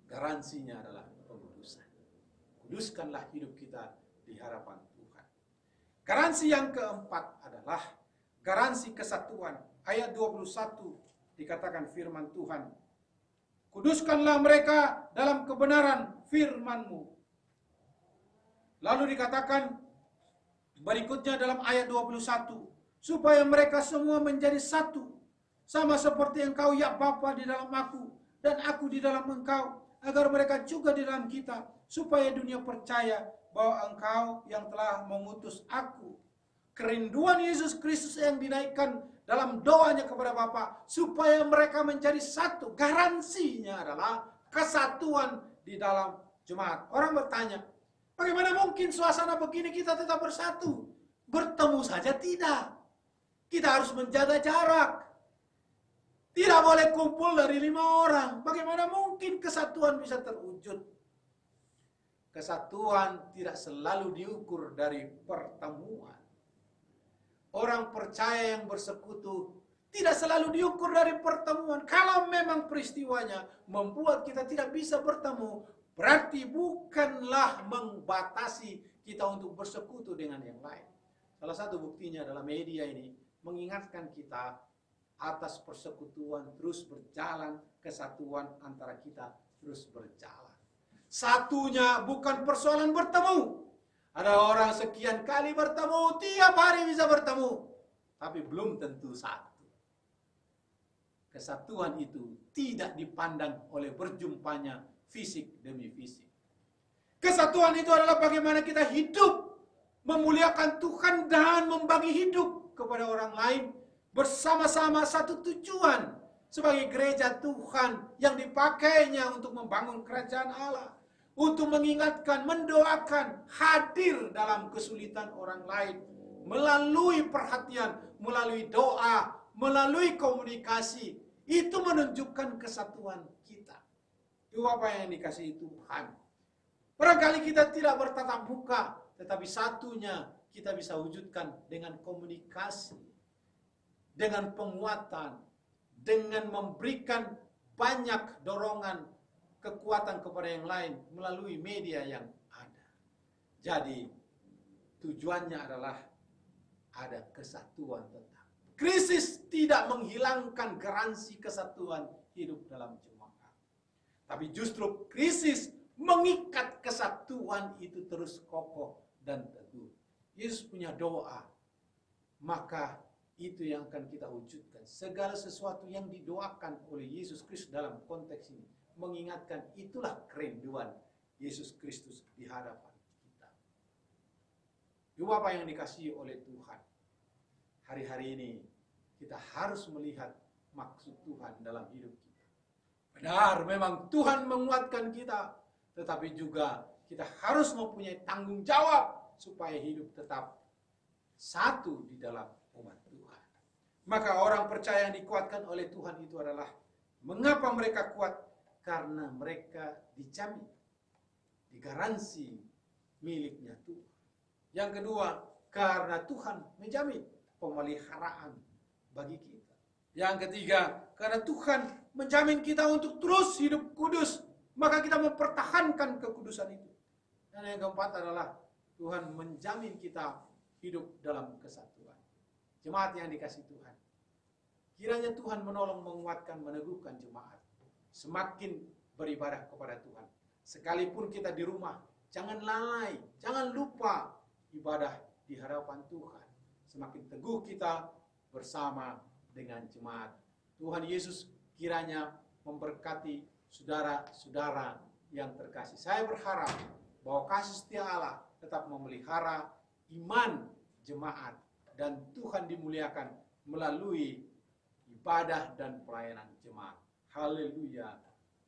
garansinya adalah pengudusan. Kuduskanlah hidup kita di hadapan Tuhan. Garansi yang keempat adalah garansi kesatuan. Ayat 21 dikatakan firman Tuhan, kuduskanlah mereka dalam kebenaran firman-Mu. Lalu dikatakan berikutnya dalam ayat 21, supaya mereka semua menjadi satu, sama seperti Engkau ya Bapa di dalam aku dan aku di dalam Engkau, agar mereka juga di dalam kita, supaya dunia percaya bahwa Engkau yang telah mengutus aku. Kerinduan Yesus Kristus yang dinaikkan dalam doanya kepada Bapa, supaya mereka menjadi satu. Garansinya adalah kesatuan di dalam jemaat. Orang bertanya, bagaimana mungkin suasana begini kita tetap bersatu? Bertemu saja tidak. Kita harus menjaga jarak. Tidak boleh kumpul dari 5 orang. Bagaimana mungkin kesatuan bisa terwujud? Kesatuan tidak selalu diukur dari pertemuan. Orang percaya yang bersekutu tidak selalu diukur dari pertemuan. Kalau memang peristiwanya membuat kita tidak bisa bertemu, berarti bukanlah membatasi kita untuk bersekutu dengan yang lain. Salah satu buktinya adalah media ini mengingatkan kita atas persekutuan terus berjalan, kesatuan antara kita terus berjalan. Satunya bukan persoalan bertemu. Ada orang sekian kali bertemu, tiap hari bisa bertemu, tapi belum tentu satu. Kesatuan itu tidak dipandang oleh berjumpanya fisik demi fisik. Kesatuan itu adalah bagaimana kita hidup, memuliakan Tuhan dan membagi hidup kepada orang lain bersama-sama satu tujuan sebagai gereja Tuhan yang dipakainya untuk membangun kerajaan Allah, untuk mengingatkan, mendoakan, hadir dalam kesulitan orang lain melalui perhatian, melalui doa, melalui komunikasi. Itu menunjukkan kesatuan kita. Itu apa yang dikasihi Tuhan. Barangkali kita tidak bertatap muka, tetapi satunya kita bisa wujudkan dengan komunikasi, dengan penguatan, dengan memberikan banyak dorongan, kekuatan kepada yang lain melalui media yang ada. Jadi tujuannya adalah ada kesatuan tetap. Krisis tidak menghilangkan garansi kesatuan hidup dalam jemaat. Tapi justru krisis mengikat kesatuan itu terus kokoh dan teguh. Yesus punya doa, maka itu yang akan kita wujudkan. Segala sesuatu yang didoakan oleh Yesus Kristus dalam konteks ini mengingatkan itulah kerinduan Yesus Kristus di hadapan kita. Dua apa yang dikasihi oleh Tuhan. Hari-hari ini kita harus melihat maksud Tuhan dalam hidup kita. Benar, memang Tuhan menguatkan kita, tetapi juga kita harus mempunyai tanggung jawab supaya hidup tetap satu di dalam umat Tuhan. Maka orang percaya yang dikuatkan oleh Tuhan itu adalah, mengapa mereka kuat? Karena mereka dijamin, digaransi miliknya Tuhan. Yang kedua, karena Tuhan menjamin pemeliharaan bagi kita. Yang ketiga, karena Tuhan menjamin kita untuk terus hidup kudus, maka kita mempertahankan kekudusan itu. Dan yang keempat adalah Tuhan menjamin kita hidup dalam kesatuan. Jemaat yang dikasihi Tuhan, kiranya Tuhan menolong, menguatkan, meneguhkan jemaat semakin beribadah kepada Tuhan. Sekalipun kita di rumah, jangan lalai, jangan lupa ibadah di hadapan Tuhan. Semakin teguh kita bersama dengan jemaat. Tuhan Yesus kiranya memberkati saudara-saudara yang terkasih. Saya berharap bahwa kasih setia Allah tetap memelihara iman jemaat dan Tuhan dimuliakan melalui ibadah dan pelayanan jemaat. Haleluya.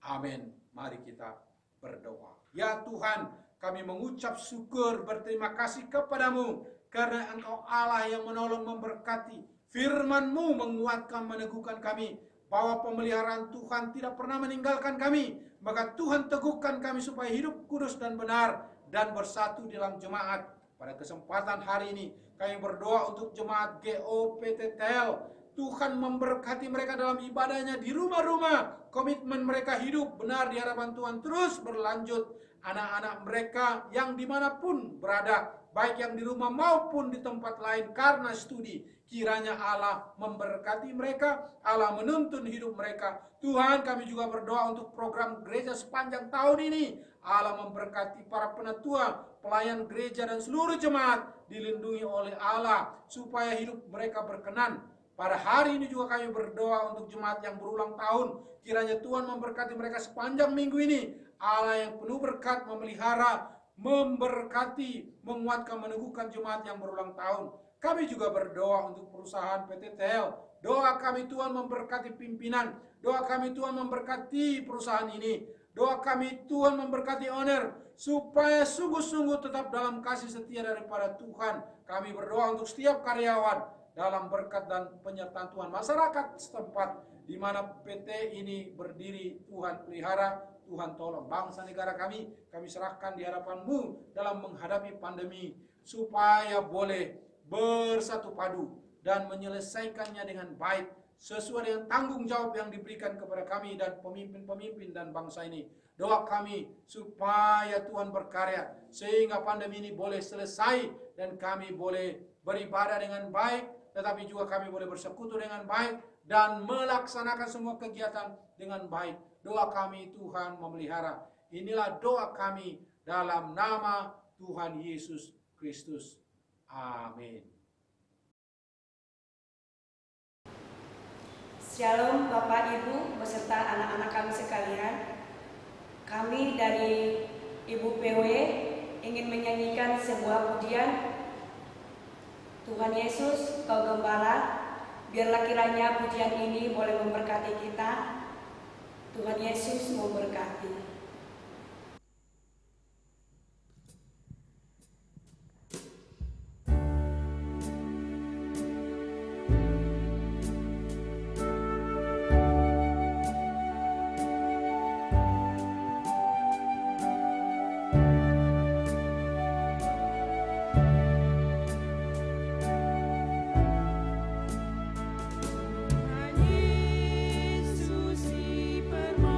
Amin. Mari kita berdoa. Ya Tuhan, kami mengucap syukur, berterima kasih kepadamu karena Engkau Allah yang menolong, memberkati. Firman-Mu menguatkan, meneguhkan kami bahwa pemeliharaan Tuhan tidak pernah meninggalkan kami. Maka Tuhan teguhkan kami supaya hidup kudus dan benar dan bersatu dalam jemaat. Pada kesempatan hari ini kami berdoa untuk jemaat GOPTTL. Tuhan memberkati mereka dalam ibadahnya di rumah-rumah. Komitmen mereka hidup benar di hadapan Tuhan terus berlanjut. Anak-anak mereka yang dimanapun berada, baik yang di rumah maupun di tempat lain karena studi, kiranya Allah memberkati mereka, Allah menuntun hidup mereka. Tuhan, kami juga berdoa untuk program gereja sepanjang tahun ini. Allah memberkati para penatua, pelayan gereja dan seluruh jemaat dilindungi oleh Allah supaya hidup mereka berkenan. Pada hari ini juga kami berdoa untuk jemaat yang berulang tahun. Kiranya Tuhan memberkati mereka sepanjang minggu ini. Allah yang penuh berkat memelihara, memberkati, menguatkan, meneguhkan jemaat yang berulang tahun. Kami juga berdoa untuk perusahaan PTTL. Doa kami Tuhan memberkati pimpinan. Doa kami Tuhan memberkati perusahaan ini. Doa kami Tuhan memberkati owner. Supaya sungguh-sungguh tetap dalam kasih setia daripada Tuhan. Kami berdoa untuk setiap karyawan dalam berkat dan penyertaan Tuhan. Masyarakat setempat di mana PT ini berdiri. Tuhan pelihara, Tuhan tolong bangsa negara kami serahkan di hadapan-Mu dalam menghadapi pandemi, supaya boleh bersatu padu dan menyelesaikannya dengan baik sesuai dengan tanggung jawab yang diberikan kepada kami dan pemimpin-pemimpin dan bangsa ini. Doa kami supaya Tuhan berkarya sehingga pandemi ini boleh selesai dan kami boleh beribadah dengan baik, tetapi juga kami boleh bersekutu dengan baik dan melaksanakan semua kegiatan dengan baik. Doa kami Tuhan memelihara. Inilah doa kami dalam nama Tuhan Yesus Kristus. Amin. Shalom Bapak Ibu beserta anak-anak kami sekalian. Kami dari Ibu PW ingin menyanyikan sebuah pujian. Tuhan Yesus, Kau Gembala. Biarlah kiranya pujian ini boleh memberkati kita. Tuhan Yesus memberkati. Yesus dipermakan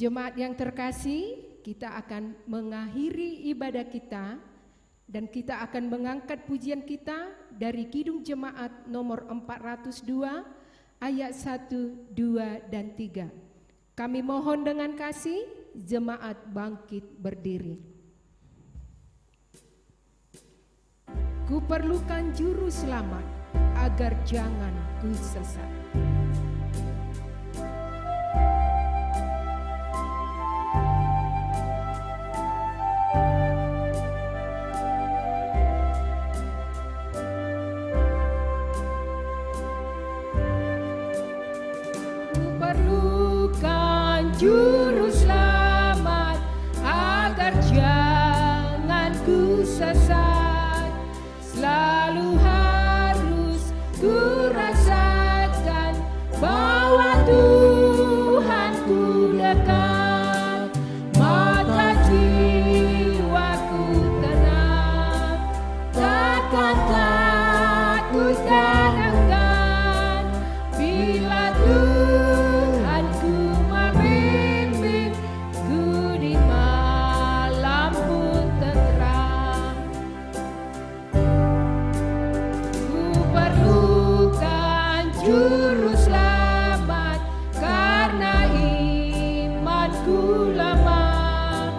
Jemaat yang terkasih, kita akan mengakhiri ibadah kita dan kita akan mengangkat pujian kita dari Kidung Jemaat nomor 402 ayat 1, 2, dan 3. Kami mohon dengan kasih, jemaat bangkit berdiri. Ku perlukan juru selamat agar jangan ku sesat. Ku perlukan juru selamat agar jangan ku sesat. Selalu harus ku rasakan bahwa Tuhanku dekat. Mata jiwaku tenang, takkan takut dan enggan bila Tuhanku membimbing ku di malam pun tenteram. Juru selamat karena imanku lemah,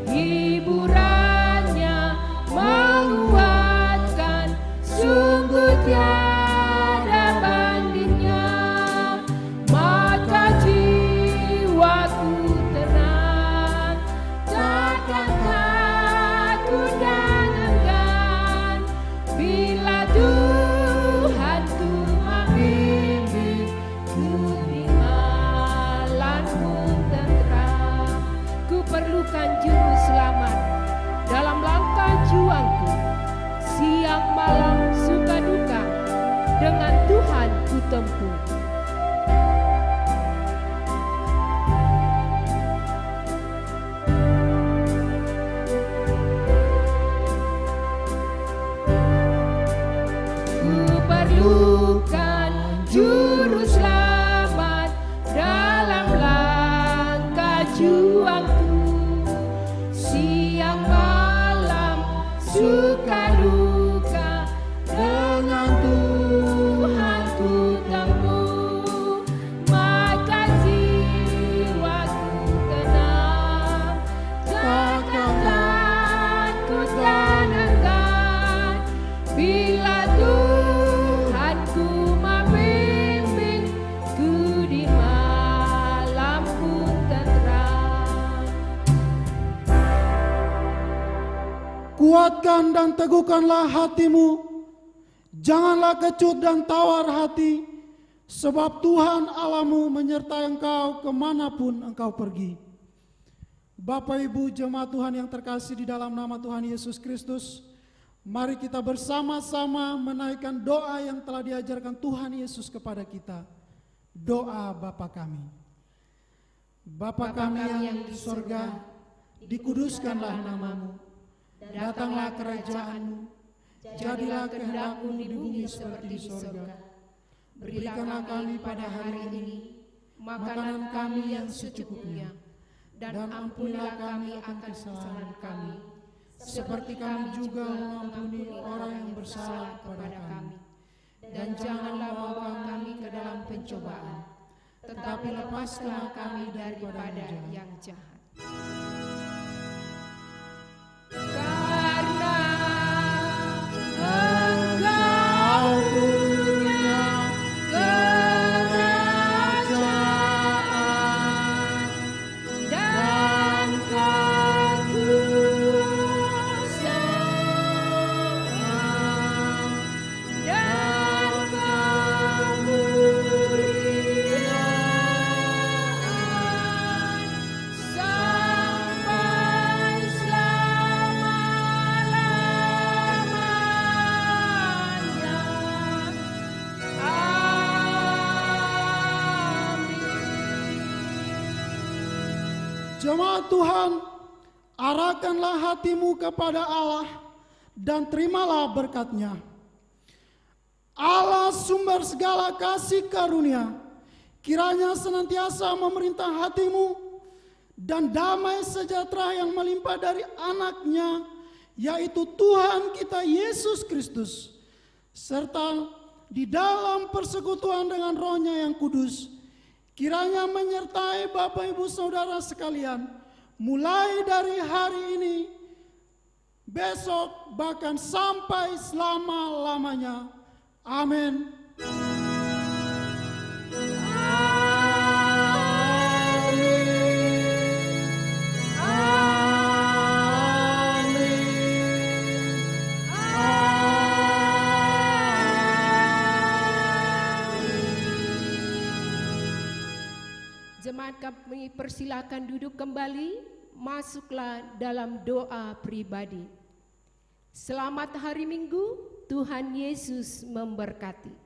hiburannya menguatkan, sungguh tiada bandingnya. Maka jiwaku tenang, takkan takut dan enggan bila Tuhanku membimbing ku di malam pun tenteram. Ku perlukan juru selamat dalam langkah juangku, siang malam suka duka dengan Tuhan ku tempuh. Perlukan juru selamat dalam langkah juangku, siang malam suka duka dengan Tuhanku tempuh. Maka jiwaku tenang, takkan takut dan enggan bila Tuhanku membimbing ku di malam pun tenteram. Kuatkan dan teguhkanlah hatimu, janganlah kecut dan tawar hati, sebab Tuhan Allahmu menyertai engkau kemanapun engkau pergi. Bapak Ibu jemaat Tuhan yang terkasih di dalam nama Tuhan Yesus Kristus, mari kita bersama-sama menaikkan doa yang telah diajarkan Tuhan Yesus kepada kita. Doa Bapa kami. Bapa kami yang di sorga, dikuduskanlah namamu. Datanglah kerajaanmu, jadilah kehendak-Mu di bumi seperti di sorga. Berikanlah kami pada hari ini makanan kami yang secukupnya, dan ampunilah kami akan kesalahan kami, seperti kami juga mengampuni orang yang bersalah kepada kami. Dan janganlah bawa kami ke dalam pencobaan, tetapi lepaskanlah kami daripada yang jahat. Karena Engkau punya kerajaan dan kekuasaan dan kemuliaan sampai selama-lamanya. Amin. Jemaat Tuhan, arahkanlah hatimu kepada Allah dan terimalah berkat-Nya. Allah sumber segala kasih karunia, kiranya senantiasa memerintah hatimu dan damai sejahtera yang melimpah dari anaknya, yaitu Tuhan kita Yesus Kristus, serta di dalam persekutuan dengan Roh-Nya yang kudus, kiranya menyertai Bapak Ibu Saudara sekalian, mulai dari hari ini, besok, bahkan sampai selama-lamanya. Amin. Jemaat kami persilakan duduk kembali, masuklah dalam doa pribadi. Selamat hari Minggu, Tuhan Yesus memberkati.